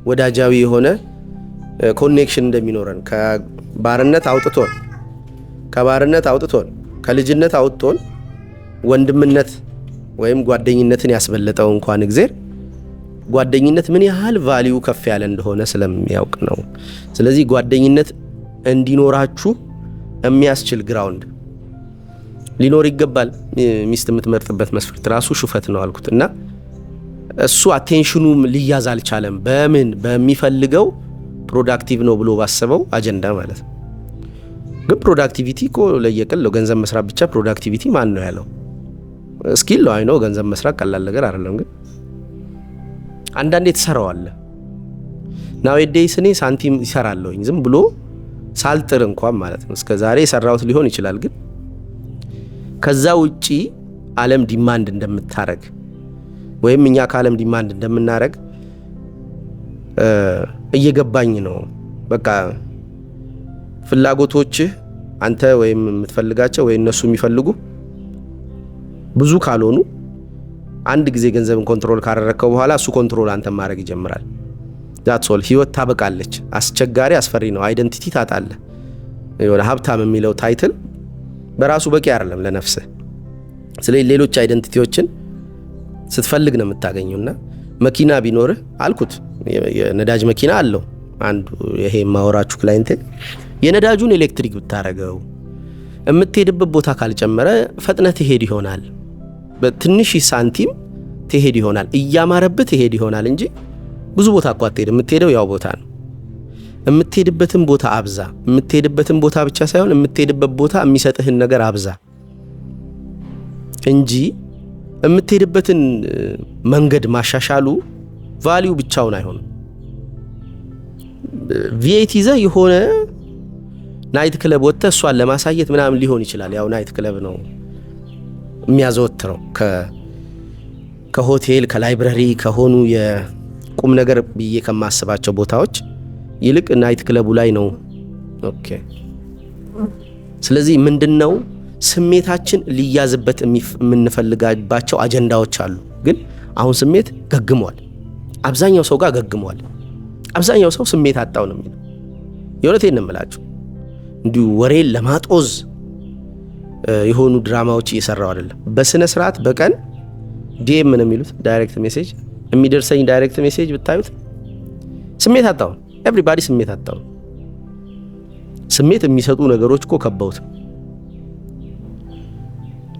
ወዳጃዊ የሆነ ኮኔክሽን እንደሚኖረን ከባርነት አውጥቶን ከልጅነት አውጥቶን ወንድምነት ወይም ጓደኝነትን ያስበለጠው እንኳን እግዚአብሔር ጓደኝነት ምን ያህል ቫልዩ ከፍ ያለ እንደሆነ ስለሚያውቅ ነው። ስለዚህ ጓደኝነት እንዲኖራችሁ የሚያስችል ግራውንድ ሊኖር ይገባል። ሚስት የምትመርጥበት መስፈርት ራሱ ሹፈት ነው አልኩት እና እሱ አቴንሽኑም ሊያዝ አልቻለም። በምን በሚፈልገው ፕሮዳክቲቭ ነው ብሎ ባሰበው አጀንዳ ማለት ነው። ግን ፕሮዳክቲቪቲ እኮ ለየቅል ነው። ገንዘብ መስራት ብቻ ፕሮዳክቲቪቲ ማን ነው ያለው? ስኪል ነው። አይ ነው ገንዘብ መስራት ቀላል ነገር አይደለም። ግን አንዳንዴ ትሰራዋለህ። ናዌዴይስ እኔ ሳንቲም ይሰራለሁኝ ዝም ብሎ ሳልጥር እንኳን ማለት ነው። እስከ ዛሬ የሰራሁት ሊሆን ይችላል። ግን ከዛ ውጪ ዓለም ዲማንድ እንደምታረግ ወይም እኛ ከዓለም ዲማንድ እንደምናረግ እየገባኝ ነው። በቃ ፍላጎቶችህ አንተ ወይም የምትፈልጋቸው ወይ እነሱ የሚፈልጉ ብዙ ካልሆኑ አንድ ጊዜ ገንዘብን ኮንትሮል ካደረከው በኋላ እሱ ኮንትሮል አንተ ማድረግ ይጀምራል። ዛትስ ኦል። ህይወት ታበቃለች። አስቸጋሪ አስፈሪ ነው። አይደንቲቲ ታጣለህ። የሆነ ሀብታም የሚለው ታይትል በራሱ በቂ አይደለም ለነፍስህ። ስለዚህ ሌሎች አይደንቲቲዎችን ስትፈልግ ነው የምታገኘውና መኪና ቢኖርህ አልኩት የነዳጅ መኪና አለው አንዱ ይሄ ማወራችሁ ክላይንት የነዳጁን ኤሌክትሪክ ብታረገው የምትሄድበት ቦታ ካልጨመረ ፈጥነት ትሄድ ይሆናል። በትንሽ ሳንቲም ትሄድ ይሆናል። እያማረበት ትሄድ ይሆናል እንጂ ብዙ ቦታ እኮ አትሄድም። የምትሄደው ያው ቦታ ነው። የምትሄድበትን ቦታ አብዛ። የምትሄድበትን ቦታ ብቻ ሳይሆን የምትሄድበት ቦታ የሚሰጥህን ነገር አብዛ እንጂ የምትሄድበትን መንገድ ማሻሻሉ ቫልዩ ብቻውን አይሆንም። ቪኤት ይዘህ የሆነ ናይት ክለብ ወጥተህ እሷን ለማሳየት ምናምን ሊሆን ይችላል። ያው ናይት ክለብ ነው የሚያዘወትረው ከሆቴል ከላይብረሪ ከሆኑ የቁም ነገር ብዬ ከማስባቸው ቦታዎች ይልቅ ናይት ክለቡ ላይ ነው። ኦኬ። ስለዚህ ምንድነው ስሜታችን ሊያዝበት የምንፈልጋባቸው አጀንዳዎች አሉ። ግን አሁን ስሜት ገግሟል። አብዛኛው ሰው ጋር ገግሟል። አብዛኛው ሰው ስሜት አጣው ነው የሚለው። የእውነቴን ነው የምላችሁ። እንዲሁ ወሬን ለማጦዝ የሆኑ ድራማዎች እየሰራው አይደለም። በስነ ስርዓት በቀን ዲኤም ነው የሚሉት ዳይሬክት ሜሴጅ የሚደርሰኝ ዳይሬክት ሜሴጅ ብታዩት ስሜት አጣው። ኤቭሪባዲ ስሜት አጣው። ስሜት የሚሰጡ ነገሮች እኮ ከበውት።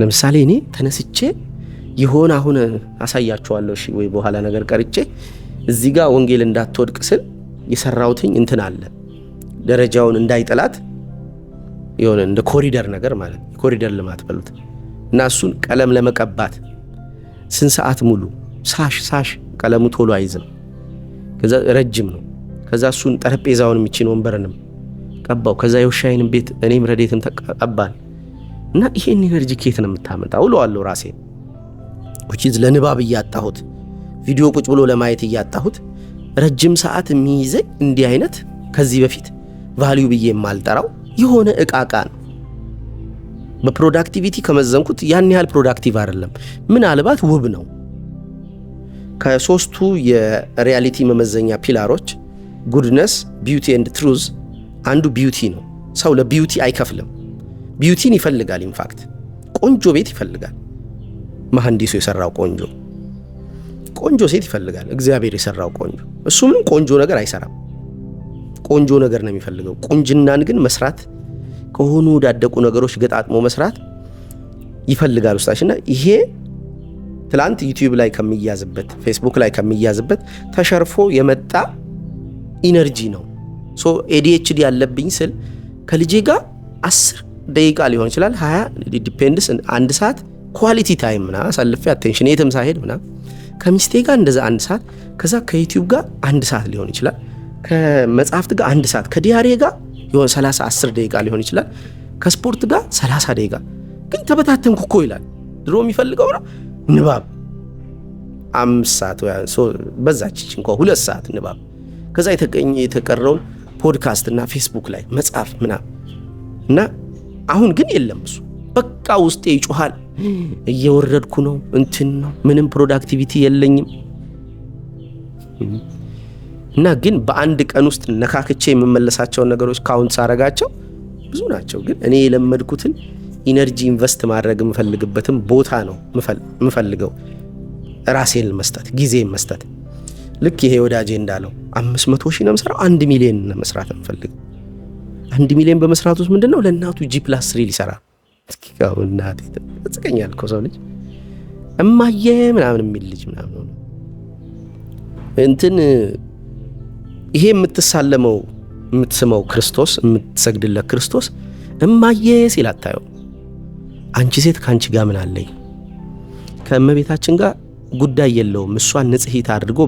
ለምሳሌ እኔ ተነስቼ ይሆን አሁን አሳያችኋለሁ እሺ ወይ በኋላ ነገር ቀርጬ እዚህ ጋር ወንጌል እንዳትወድቅ ስል የሰራውትኝ እንትን አለ ደረጃውን እንዳይጠላት የሆነ እንደ ኮሪደር ነገር ማለት ኮሪደር ልማት በሉት እና እሱን ቀለም ለመቀባት ስንት ሰዓት ሙሉ ሳሽ ቀለሙ ቶሎ አይዝም። ከዛ ረጅም ነው። ከዛ እሱን ጠረጴዛውን የሚችል ወንበርንም ቀባው። ከዛ የውሻዬንም ቤት እኔም ረዴትም ተቀባን እና ይሄን ኢነርጂ ከየት ነው የምታመጣው እለዋለሁ ራሴ ወጪዝ ለንባብ እያጣሁት ቪዲዮ ቁጭ ብሎ ለማየት እያጣሁት ረጅም ሰዓት የሚይዘኝ እንዲህ አይነት ከዚህ በፊት ቫልዩ ብዬ የማልጠራው የሆነ እቃቃ ነው። በፕሮዳክቲቪቲ ከመዘንኩት ያን ያህል ፕሮዳክቲቭ አይደለም። ምናልባት ውብ ነው። ከሶስቱ የሪያሊቲ መመዘኛ ፒላሮች ጉድነስ፣ ቢዩቲ ኤንድ ትሩዝ አንዱ ቢዩቲ ነው። ሰው ለቢዩቲ አይከፍልም። ቢዩቲን ይፈልጋል። ኢንፋክት ቆንጆ ቤት ይፈልጋል። መሐንዲሱ የሰራው ቆንጆ ሴት ይፈልጋል። እግዚአብሔር የሰራው ቆንጆ። እሱ ምንም ቆንጆ ነገር አይሰራም። ቆንጆ ነገር ነው የሚፈልገው። ቁንጅናን ግን መስራት ከሆኑ ዳደቁ ነገሮች ገጣጥሞ መስራት ይፈልጋል ውስጣችና ይሄ ትላንት ዩቲዩብ ላይ ከሚያዝበት ፌስቡክ ላይ ከሚያዝበት ተሸርፎ የመጣ ኢነርጂ ነው። ሶ ኤዲኤችዲ ያለብኝ ስል ከልጄ ጋር 10 ደቂቃ ሊሆን ይችላል 20 ዲፔንድስ 1 ሰዓት ኳሊቲ ታይም ና አሳልፌ አቴንሽን የትም ሳይሄድ ምና ከሚስቴ ጋር እንደዛ 1 ሰዓት ከዛ ከዩቲዩብ ጋር 1 ሰዓት ሊሆን ይችላል ከመጽሐፍት ጋር 1 ሰዓት ከዲያሪ ጋር የሆነ 30 10 ደቂቃ ሊሆን ይችላል ከስፖርት ጋር 30 ደቂቃ ግን ተበታተንኩ እኮ ይላል። ድሮ የሚፈልገው ነው ንባብ 5 ሰዓት ወይ በዛች እንኳን 2 ሰዓት ንባብ ከዛ የተቀረውን ፖድካስት እና ፌስቡክ ላይ መጽሐፍ እና አሁን ግን የለም እሱ በቃ ውስጤ ይጮሃል። እየወረድኩ ነው እንትን ነው ምንም ፕሮዳክቲቪቲ የለኝም እና ግን በአንድ ቀን ውስጥ ነካክቼ የምመለሳቸው ነገሮች ካውንት ሳረጋቸው ብዙ ናቸው። ግን እኔ የለመድኩትን ኢነርጂ ኢንቨስት ማድረግ የምፈልግበትም ቦታ ነው የምፈልገው። ራሴን መስጠት፣ ጊዜን መስጠት። ልክ ይሄ ወዳጄ እንዳለው 500,000 ነው መስራው 1 ሚሊዮን ነው መስራት የምፈልገው። 1 ሚሊዮን በመስራት ውስጥ ምንድነው ለእናቱ G+3 ሊሰራ እስኪጋው እናቴ ተጽቀኛል እኮ ሰው ልጅ እማዬ ምናምን የሚል ልጅ ምናምን ነው እንትን ይሄ የምትሳለመው የምትስመው ክርስቶስ የምትሰግድለት ክርስቶስ እማዬ ሲል አታየው። አንቺ ሴት ካንቺ ጋር ምን አለኝ? ከእመቤታችን ጋር ጉዳይ የለውም። እሷን ንጽሕት አድርጎ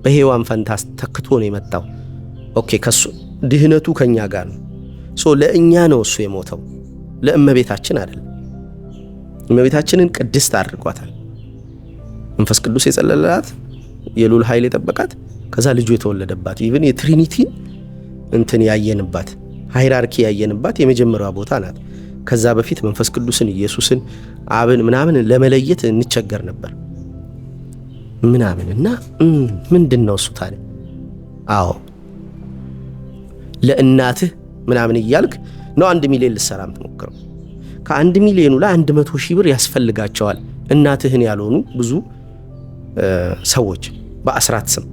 በሔዋን ፈንታ ተክቶ ነው የመጣው። ኦኬ ከሱ ድህነቱ ከኛ ጋር ነው። ለእኛ ነው እሱ የሞተው፣ ለእመቤታችን አይደለም። እመቤታችንን ቅድስት አድርጓታል። መንፈስ ቅዱስ የጸለለላት የሉል ኃይል የጠበቃት ከዛ ልጁ የተወለደባት ኢቭን የትሪኒቲን እንትን ያየንባት ሃይራርኪ ያየንባት የመጀመሪያዋ ቦታ ናት። ከዛ በፊት መንፈስ ቅዱስን ኢየሱስን አብን ምናምን ለመለየት እንቸገር ነበር ምናምን እና ምንድነው እሱ ታዲያ? አዎ ለእናትህ ምናምን እያልክ ነው 1 ሚሊዮን ልሰራ የምትሞክረው። ከ1 ሚሊዮኑ ላይ 100,000 ብር ያስፈልጋቸዋል እናትህን ያልሆኑ ብዙ ሰዎች በአስራት ስም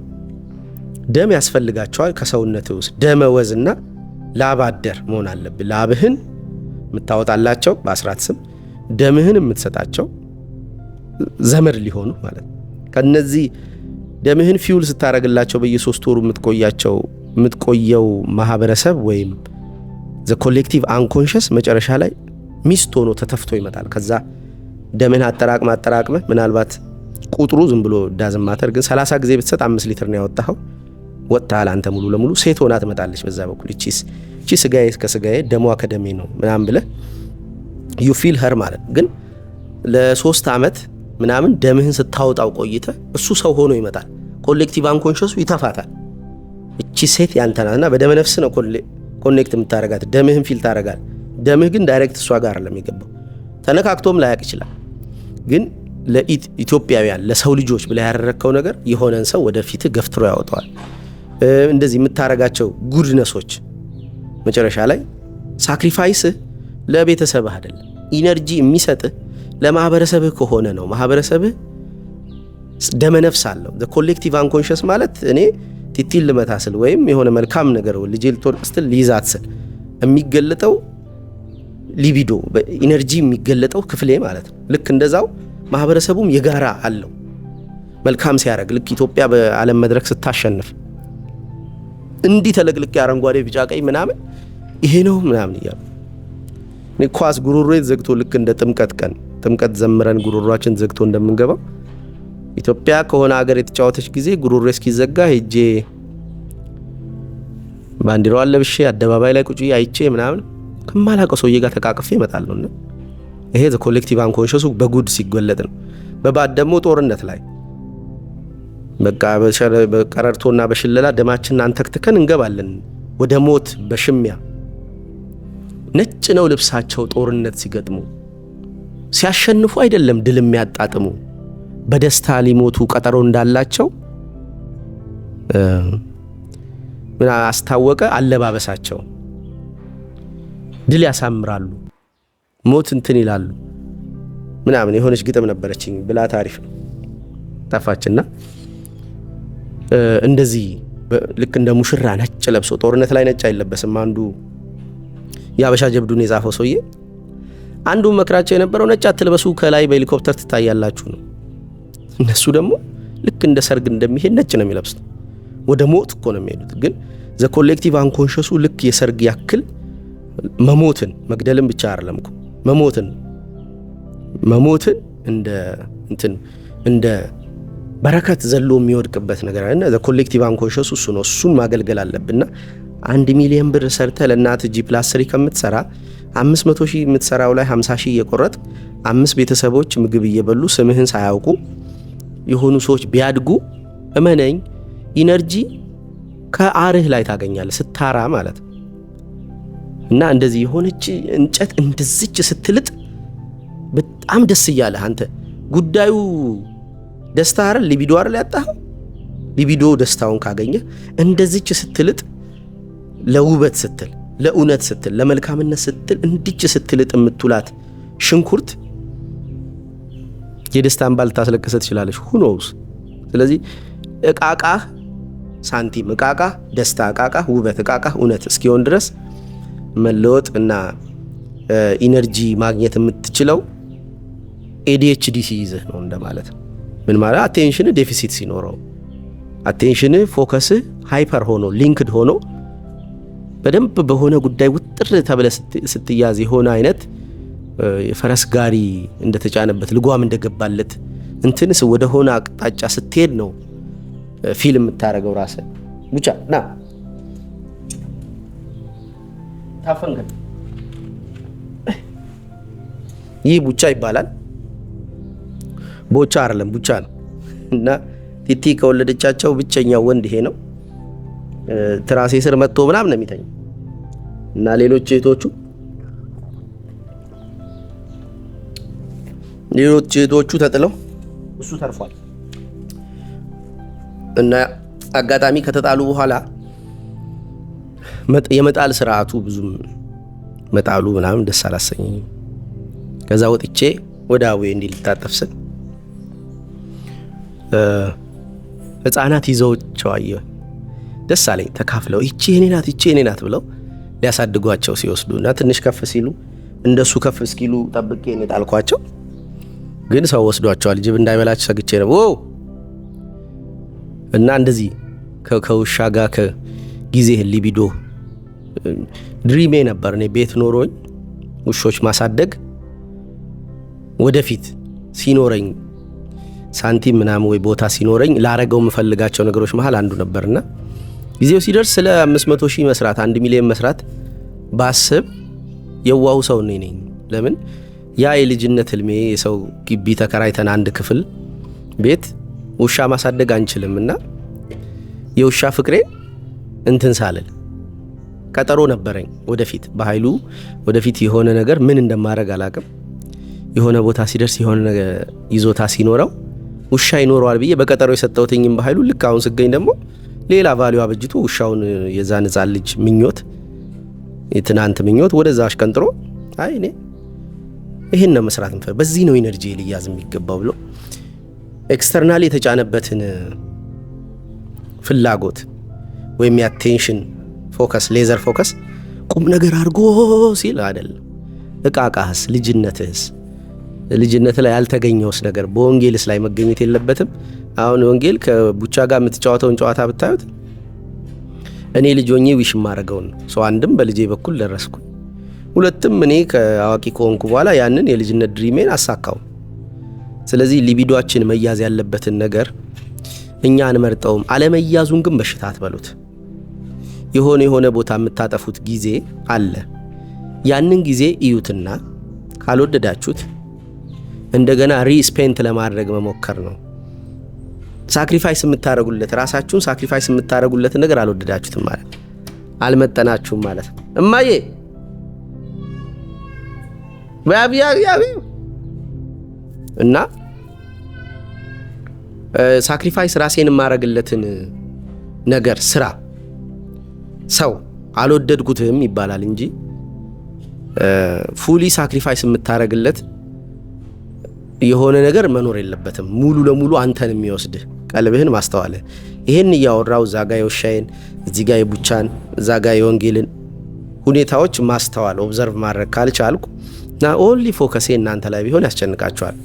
ደም ያስፈልጋቸዋል። ከሰውነት ውስጥ ደመ ወዝና ላብ አደር መሆን አለብህ። ላብህን የምታወጣላቸው በአስራት ስም፣ ደምህን የምትሰጣቸው ዘመድ ሊሆኑ ማለት ነው። ከነዚህ ደምህን ፊውል ስታረግላቸው በየ3 ወሩ የምትቆየው ማህበረሰብ ወይም ዘ ኮሌክቲቭ አንኮንሽስ መጨረሻ ላይ ሚስት ሆኖ ተተፍቶ ይመጣል። ከዛ ደምህን አጠራቅመ ምናልባት ቁጥሩ ዝም ብሎ ዳዝማተር ግን 30 ጊዜ ብትሰጥ 5 ሊትር ነው ያወጣው። ወጣል አንተ ሙሉ ለሙሉ ሴት ሆና ትመጣለች። በዛ በኩል እቺ ስጋዬ ከስጋዬ ደሟ ከደሜ ነው ምናምን ብለ ዩ ፊል ሄር ማለት ግን ለ3 ዓመት ምናምን ደምህን ስታወጣው ቆይተ እሱ ሰው ሆኖ ይመጣል። ኮሌክቲቭ አንኮንሽሱ ይተፋታል። እቺ ሴት ያንተ ናትና በደመ ነፍስ ነው ኮኔክት የምታረጋት። ደምህን ፊል ታረጋል። ደምህ ግን ዳይሬክት እሷ ጋር አይደለም የሚገባው። ተነካክቶም ላያቅ ይችላል። ግን ለኢትዮጵያውያን ለሰው ልጆች ብለ ያደረከው ነገር የሆነን ሰው ወደፊት ገፍትሮ ያወጣዋል። እንደዚህ የምታረጋቸው ጉድነሶች መጨረሻ ላይ ሳክሪፋይስህ ለቤተሰብህ አይደለም። ኢነርጂ የሚሰጥህ ለማህበረሰብህ ከሆነ ነው። ማህበረሰብህ ደመ ነፍስ አለው። ዘ ኮሌክቲቭ አንኮንሽስ ማለት እኔ ቲቲል ልመታስል ወይም የሆነ መልካም ነገር ልጄ ልትወርቅ ስትል ሊይዛት ስል የሚገለጠው ሊቢዶ በኢነርጂ የሚገለጠው ክፍሌ ማለት ነው። ልክ እንደዛው ማህበረሰቡም የጋራ አለው። መልካም ሲያደርግ ልክ ኢትዮጵያ በዓለም መድረክ ስታሸንፍ እንዲህ ተለቅልቅ አረንጓዴ ቢጫ ቀይ ምናምን ይሄ ነው ምናምን እያሉ እኔ ኳስ ጉሮሮዬ ዘግቶ ልክ እንደ ጥምቀት ዘምረን ጉሮሮአችን ዘግቶ እንደምንገባው ኢትዮጵያ ከሆነ ሀገር የተጫወተች ጊዜ ጉሮሮ እስኪዘጋ ሄጄ ባንዲራዋን ለብሼ አደባባይ ላይ ቁጭ አይቼ ምናምን ከማላቀው ሰውዬ ጋር ተቃቅፌ እመጣለሁና ይሄ ዘ ኮሌክቲቭ አንኮንሽሱ በጉድ ሲገለጥ ነው። በባድ ደግሞ ጦርነት ላይ በቃ በቀረርቶና በሽለላ ደማችንን አንተክትከን እንገባለን ወደ ሞት በሽሚያ። ነጭ ነው ልብሳቸው ጦርነት ሲገጥሙ። ሲያሸንፉ አይደለም ድል የሚያጣጥሙ፣ በደስታ ሊሞቱ ቀጠሮ እንዳላቸው ምን አስታወቀ አለባበሳቸው። ድል ያሳምራሉ፣ ሞት እንትን ይላሉ ምናምን። የሆነች ግጥም ነበረችኝ ብላ ታሪፍ ነው ጠፋችና እንደዚህ ልክ እንደ ሙሽራ ነጭ ለብሶ ጦርነት ላይ ነጭ አይለበስም። አንዱ ያበሻ ጀብዱን የጻፈው ሰውዬ አንዱ መክራቸው የነበረው ነጭ አትልበሱ ከላይ በሄሊኮፕተር ትታያላችሁ ነው። እነሱ ደግሞ ልክ እንደ ሰርግ እንደሚሄድ ነጭ ነው የሚለብሱት። ወደ ሞት እኮ ነው የሚሄዱት። ግን ዘ ኮሌክቲቭ አንኮንሽሱ ልክ የሰርግ ያክል መሞትን መግደልን ብቻ አይደለም እኮ መሞትን እንደ በረከት ዘሎ የሚወድቅበት ነገር አይደል? ዘ ኮሌክቲቭ አንኮንሽስ እሱ ነው። እሱን ማገልገል አለብንና 1 ሚሊዮን ብር ሰርተ ለእናት G+3 ከምትሰራ 500,000 የምትሰራው ላይ 50,000 እየቆረጥ 5 ቤተሰቦች ምግብ እየበሉ ስምህን ሳያውቁ የሆኑ ሰዎች ቢያድጉ እመነኝ ኢነርጂ ከአርህ ላይ ታገኛለህ ስታራ ማለት እና እንደዚህ የሆነች እንጨት እንደዚች ስትልጥ በጣም ደስ እያለህ አንተ ጉዳዩ ደስታ አይደል ሊቢዶ አይደል ያጣኸው ሊቢዶ ደስታውን ካገኘ እንደዚች ስትልጥ ለውበት ስትል ለኡነት ስትል ለመልካምነት ስትል እንዲች ስትልጥ የምትውላት ሽንኩርት የደስታን ባል ታስለቀሰ ትችላለች ሁኖስ። ስለዚህ እቃቃ ሳንቲም እቃቃ ደስታ እቃቃ ውበት እቃቃ ኡነት እስኪሆን ድረስ መለወጥ እና ኢነርጂ ማግኘት የምትችለው ADHD ሲይዝህ ነው እንደማለት ነው። ምን ማለት አቴንሽን ዴፊሲት ሲኖረው አቴንሽን ፎከስ ሃይፐር ሆኖ ሊንክድ ሆኖ በደንብ በሆነ ጉዳይ ውጥር ተብለ ስትያዝ የሆነ አይነት የፈረስ ጋሪ እንደተጫነበት ልጓም እንደገባለት እንትንስ ወደ ሆነ አቅጣጫ ስትሄድ ነው ፊልም የምታረገው ራስ ብቻ ና ታፈንገ ይህ ቡቻ ይባላል። ቦቻ አይደለም ቡቻ ነው። እና ቲቲ ከወለደቻቸው ብቸኛው ወንድ ይሄ ነው። ትራሴ ስር መጥቶ ምናምን ነው የሚተኛው እና ሌሎች እህቶቹ ተጥለው እሱ ተርፏል። እና አጋጣሚ ከተጣሉ በኋላ የመጣል ስርዓቱ ብዙም መጣሉ ምናምን ደስ አላሰኘኝም። ከዛ ወጥቼ ወደ አዌ እንዲልታጠፍ ስል ህፃናት ይዘውቸው አየሁ። ደስ አለኝ። ተካፍለው ይቺ የኔ ናት ብለው ሊያሳድጓቸው ሲወስዱ እና ትንሽ ከፍ ሲሉ እንደሱ ከፍ እስኪሉ ጠብቄ እኔ ጣልኳቸው። ግን ሰው ወስዷቸዋል። ጅብ እንዳይበላቸው ሰግቼ ነው እና እንደዚህ ከውሻ ጋር ከጊዜ ሊቢዶ ድሪሜ ነበር። እኔ ቤት ኖሮኝ ውሾች ማሳደግ ወደፊት ሲኖረኝ ሳንቲም ምናምን ወይ ቦታ ሲኖረኝ ላረገው የምፈልጋቸው ነገሮች መሃል አንዱ ነበርና ጊዜው ሲደርስ ስለ 500,000 መስራት 1 ሚሊዮን መስራት ባስብ የዋው ሰው ነኝ። ለምን ያ የልጅነት ህልሜ የሰው ግቢ ተከራይተን አንድ ክፍል ቤት ውሻ ማሳደግ አንችልምና የውሻ ፍቅሬ እንትን ሳልል ቀጠሮ ነበረኝ። ወደፊት በኃይሉ ወደፊት የሆነ ነገር ምን እንደማረግ አላቅም። የሆነ ቦታ ሲደርስ የሆነ ነገር ይዞታ ሲኖረው ውሻ ይኖረዋል ብዬ በቀጠሮ የሰጠሁትኝም በኃይሉ ልክ አሁን ስገኝ ደግሞ ሌላ ቫልዩ አበጅቶ ውሻውን የዛን ሕፃን ልጅ ምኞት የትናንት ምኞት ወደዛ አሽቀንጥሮ አይ እኔ ይሄን ነው መስራት እንፈልግ በዚህ ነው ኢነርጂ ሊያዝ የሚገባው ብሎ ኤክስተርናሊ የተጫነበትን ፍላጎት ወይም የአቴንሽን ፎከስ ሌዘር ፎከስ ቁም ነገር አድርጎ ሲል አይደለም። እቃቃህስ ልጅነት ላይ ያልተገኘውስ ነገር በወንጌልስ ላይ መገኘት የለበትም። አሁን ወንጌል ከቡቻ ጋር የምትጫወተውን ጨዋታ ብታዩት እኔ ልጅ ሆኜ ዊሽ ማረገውን ሰው አንድም በልጄ በኩል ደረስኩ፣ ሁለትም እኔ ከአዋቂ ከሆንኩ በኋላ ያንን የልጅነት ድሪሜን አሳካው። ስለዚህ ሊቢዶአችን መያዝ ያለበትን ነገር እኛ አንመርጠውም። አለመያዙን ግን በሽታ አትበሉት። የሆነ ቦታ የምታጠፉት ጊዜ አለ። ያንን ጊዜ እዩትና ካልወደዳችሁት እንደገና ሪስፔንት ለማድረግ መሞከር ነው። ሳክሪፋይስ የምታረጉለት ራሳችሁን ሳክሪፋይስ የምታረጉለት ነገር አልወደዳችሁትም ማለት አልመጠናችሁም ማለት ነው። እማዬ ያቢ እና ሳክሪፋይስ ራሴን የማረግለትን ነገር ስራ ሰው አልወደድኩትም ይባላል እንጂ ፉሊ ሳክሪፋይስ የምታረግለት የሆነ ነገር መኖር የለበትም። ሙሉ ለሙሉ አንተን የሚወስድህ ቀልብህን ማስተዋል። ይሄን እያወራው ዛጋ የውሻዬን እዚህ ጋር የቡቻን ዛጋ የወንጌልን ሁኔታዎች ማስተዋል ኦብዘርቭ ማድረግ ካልቻልኩ እና ኦንሊ ፎከሴ እናንተ ላይ ቢሆን ያስጨንቃችኋል።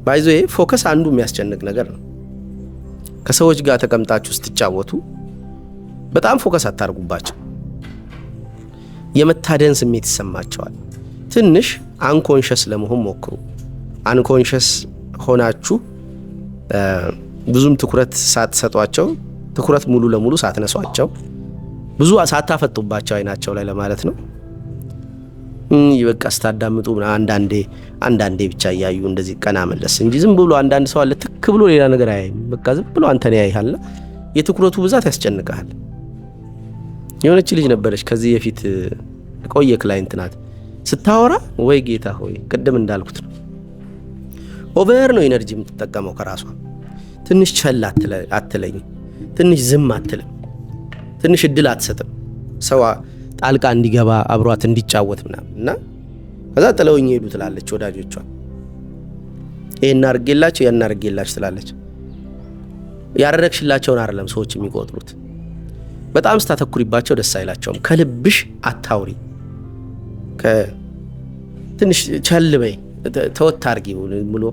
ባይዞ ፎከስ አንዱ የሚያስጨንቅ ነገር ነው። ከሰዎች ጋር ተቀምጣችሁ ስትጫወቱ በጣም ፎከስ አታርጉባቸው። የመታደን ስሜት ይሰማቸዋል። ትንሽ አንኮንሸስ ለመሆን ሞክሩ። አንኮንሸስ ሆናችሁ ብዙም ትኩረት ሳትሰጧቸው፣ ትኩረት ሙሉ ለሙሉ ሳትነሷቸው፣ ብዙ ሳታፈጡባቸው አይናቸው ላይ ለማለት ነው። ይበቃ ስታዳምጡ አንዳንዴ ብቻ እያዩ እንደዚህ ቀና መለስ እንጂ ዝም ብሎ አንዳንድ ሰው አለ ትክ ብሎ ሌላ ነገር አያይም። በቃ ዝም ብሎ አንተን ያይሃል። የትኩረቱ ብዛት ያስጨንቃል። የሆነች ልጅ ነበረች ከዚህ በፊት ቆየ ክላይንት ናት። ስታወራ ወይ ጌታ ሆይ ቅድም እንዳልኩት ነው። ኦቨር ነው ኢነርጂ የምትጠቀመው ከራሷ። ትንሽ ቸል አትለኝ፣ ትንሽ ዝም አትልም፣ ትንሽ እድል አትሰጥም ሰው ጣልቃ እንዲገባ አብሯት እንዲጫወት ምናምን እና ከዛ ጥለውኝ ሄዱ ትላለች ወዳጆቿ። ይሄን አርጌላችሁ ያን አርጌላችሁ ትላለች። ያረረክሽላቸውን አይደለም ሰዎች የሚቆጥሩት። በጣም ስታተኩሪባቸው ደስ አይላቸውም። ከልብሽ አታውሪ። ትንሽ ቸል በይ፣ ተወት አድርጊው ብሎ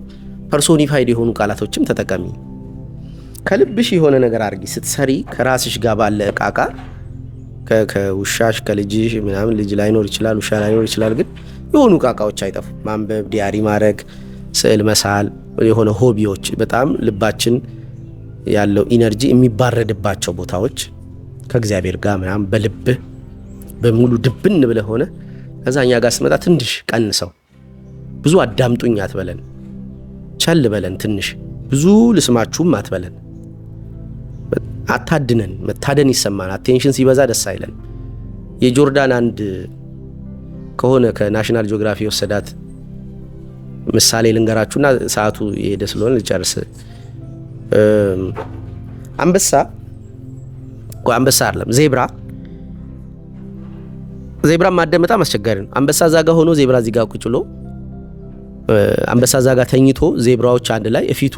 ፐርሶኒፋይድ የሆኑ ቃላቶችም ተጠቀሚ። ከልብሽ የሆነ ነገር አድርጊ ስትሰሪ። ከራስሽ ጋር ባለ እቃቃ ከውሻሽ ከልጅሽ ምናምን፣ ልጅ ላይኖር ይችላል፣ ውሻ ላይኖር ይችላል፣ ግን የሆኑ እቃቃዎች አይጠፉ። ማንበብ፣ ዲያሪ ማድረግ፣ ስዕል መሳል፣ የሆነ ሆቢዎች፣ በጣም ልባችን ያለው ኢነርጂ የሚባረድባቸው ቦታዎች ከእግዚአብሔር ጋር ምናምን በልብህ በሙሉ ድብን ብለህ ሆነ። ከዛ እኛ ጋር ስመጣ ትንሽ ቀንሰው፣ ብዙ አዳምጡኝ አትበለን፣ ቸል በለን፣ ትንሽ ብዙ ልስማችሁም አትበለን። አታድነን፣ መታደን ይሰማን። አቴንሽን ሲበዛ ደስ አይለን። የጆርዳን አንድ ከሆነ ከናሽናል ጂኦግራፊ የወሰዳት ምሳሌ ልንገራችሁና ሰዓቱ የሄደ ስለሆነ ልጨርስ። አንበሳ አይደለም ዜብራ ማደም በጣም አስቸጋሪ ነው። አንበሳ ዛጋ ሆኖ ዜብራ እዚህ ጋር ቁጭ ብሎ፣ አንበሳ ዛጋ ተኝቶ ዜብራዎች አንድ ላይ እፊቱ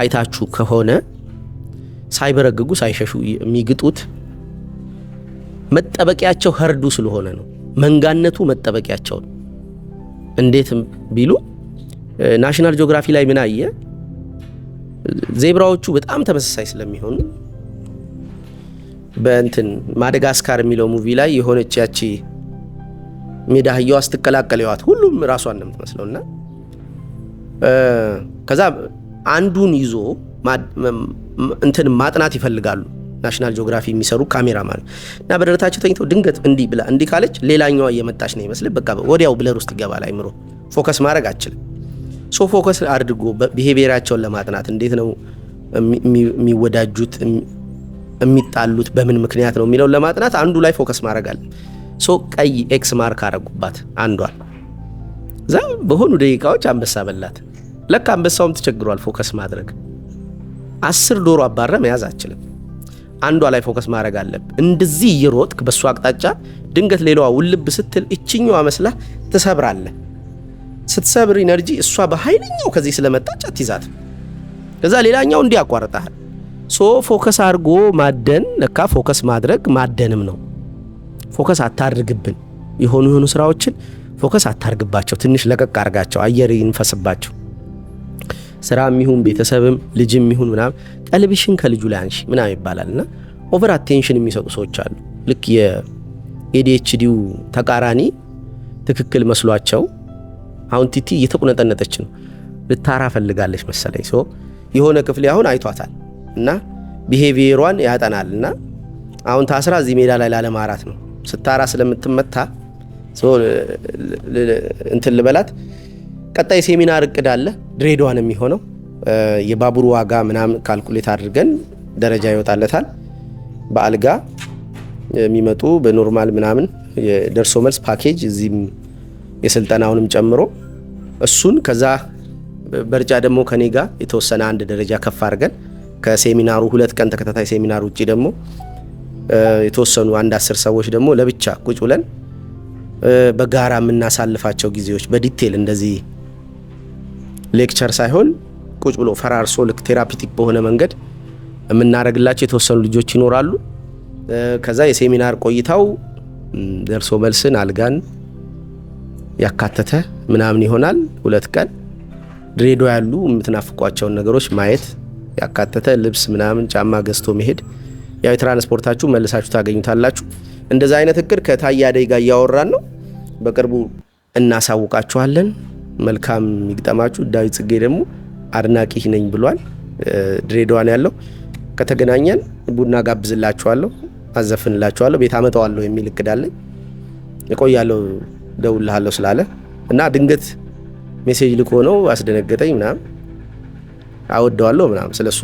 አይታችሁ ከሆነ ሳይበረግጉ ሳይሸሹ የሚግጡት መጠበቂያቸው ህርዱ ስለሆነ ነው። መንጋነቱ መጠበቂያቸው ነው። እንዴት ቢሉ ናሽናል ጂኦግራፊ ላይ ምን አየ? ዜብራዎቹ በጣም ተመሳሳይ ስለሚሆኑ በእንትን ማደጋስካር የሚለው ሙቪ ላይ የሆነች ያቺ ሜዳ አህያዋ ስትቀላቀል ይዋት ሁሉም ራሷን ነው የምትመስለውና ከዛ አንዱን ይዞ እንትን ማጥናት ይፈልጋሉ ናሽናል ጂኦግራፊ የሚሰሩ ካሜራማን እና በደረታቸው ተኝተው ድንገት እንዲህ ብላ እንዲህ ካለች ሌላኛዋ እየመጣች ነው ይመስል በቃ ወዲያው ብለር ውስጥ ይገባል። አይምሮ ፎከስ ማድረግ አችልም። ሶ ፎከስ አድርጎ ቢሄቪየራቸውን ለማጥናት እንዴት ነው የሚወዳጁት የሚጣሉት በምን ምክንያት ነው የሚለውን ለማጥናት አንዱ ላይ ፎከስ ማድረግ አለ። ሶ ቀይ ኤክስ ማርክ አረጉባት አንዷን። እዛ በሆኑ ደቂቃዎች አንበሳ በላት። ለካ አንበሳውም ተቸግሯል ፎከስ ማድረግ። 10 ዶሮ አባረ መያዝ አችልም። አንዷ ላይ ፎከስ ማድረግ አለብ። እንደዚህ እየሮጥክ በሷ አቅጣጫ ድንገት ሌላዋ ውልብ ስትል እችኛዋ መስላ ትሰብራለህ። ስትሰብር ኢነርጂ እሷ በኃይለኛው ከዚህ ስለመጣች አትይዛት። ከዛ ሌላኛው እንዲህ ያቋርጣል። ሶ ፎከስ አድርጎ ማደን ለካ ፎከስ ማድረግ ማደንም ነው። ፎከስ አታድርግብን። የሆኑ ስራዎችን ፎከስ አታርግባቸው። ትንሽ ለቀቅ አርጋቸው፣ አየር ይንፈስባቸው። ስራም ይሁን ቤተሰብም ልጅም ይሁን ምናምን ቀልብሽን ከልጁ ላይ አንሺ ምናምን ይባላልና ኦቨር አቴንሽን የሚሰጡ ሰዎች አሉ። ልክ የኤዲኤችዲው ተቃራኒ ትክክል መስሏቸው አሁን ቲቲ እየተቁነጠነጠች ነው። ልታራ ፈልጋለች መሰለኝ። ሶ የሆነ ክፍል አሁን አይቷታል እና ቢሄቪየሯን ያጠናልና አሁን ታስራ እዚህ ሜዳ ላይ ላለማራት ነው። ስታራ ስለምትመታ ሶ እንትን ልበላት። ቀጣይ ሴሚናር እቅድ አለ ድሬዳዋን የሚሆነው የባቡሩ ዋጋ ምናምን ካልኩሌት አድርገን ደረጃ ይወጣለታል። በአልጋ የሚመጡ በኖርማል ምናምን የደርሶ መልስ ፓኬጅ እዚህም የስልጠናውንም ጨምሮ እሱን ከዛ በርጫ ደግሞ ከኔ ጋር የተወሰነ አንድ ደረጃ ከፍ አድርገን ከሴሚናሩ 2 ቀን ተከታታይ ሴሚናር ውጪ ደግሞ የተወሰኑ 10 ሰዎች ደግሞ ለብቻ ቁጭ ብለን በጋራ የምናሳልፋቸው ጊዜዎች በዲቴል እንደዚህ ሌክቸር ሳይሆን ቁጭ ብሎ ፈራርሶ ልክ ቴራፒቲክ በሆነ መንገድ የምናረግላቸው የተወሰኑ ልጆች ይኖራሉ። ከዛ የሴሚናር ቆይታው ደርሶ መልስን አልጋን ያካተተ ምናምን ይሆናል። 2 ቀን ድሬዳዋ ያሉ የምትናፍቋቸውን ነገሮች ማየት ያካተተ ልብስ ምናምን ጫማ ገዝቶ መሄድ። ያው የትራንስፖርታችሁ መልሳችሁ ታገኙታላችሁ። እንደዛ አይነት እቅድ ከታያ አደይ ጋር እያወራን ነው። በቅርቡ እናሳውቃችኋለን። መልካም ይግጠማችሁ። ዳዊት ጽጌ ደግሞ አድናቂ ነኝ ብሏል። ድሬዳዋን ያለው ከተገናኘን ቡና ጋብዝላችኋለሁ፣ አዘፍንላችኋለሁ፣ ቤት አመጣዋለሁ የሚል እቅድ አለኝ። እቆያለሁ ደውልልሃለሁ ስላለ እና ድንገት ሜሴጅ ልኮ ነው አስደነገጠኝ ምናምን። አወደዋለሁ ምናምን ስለሱ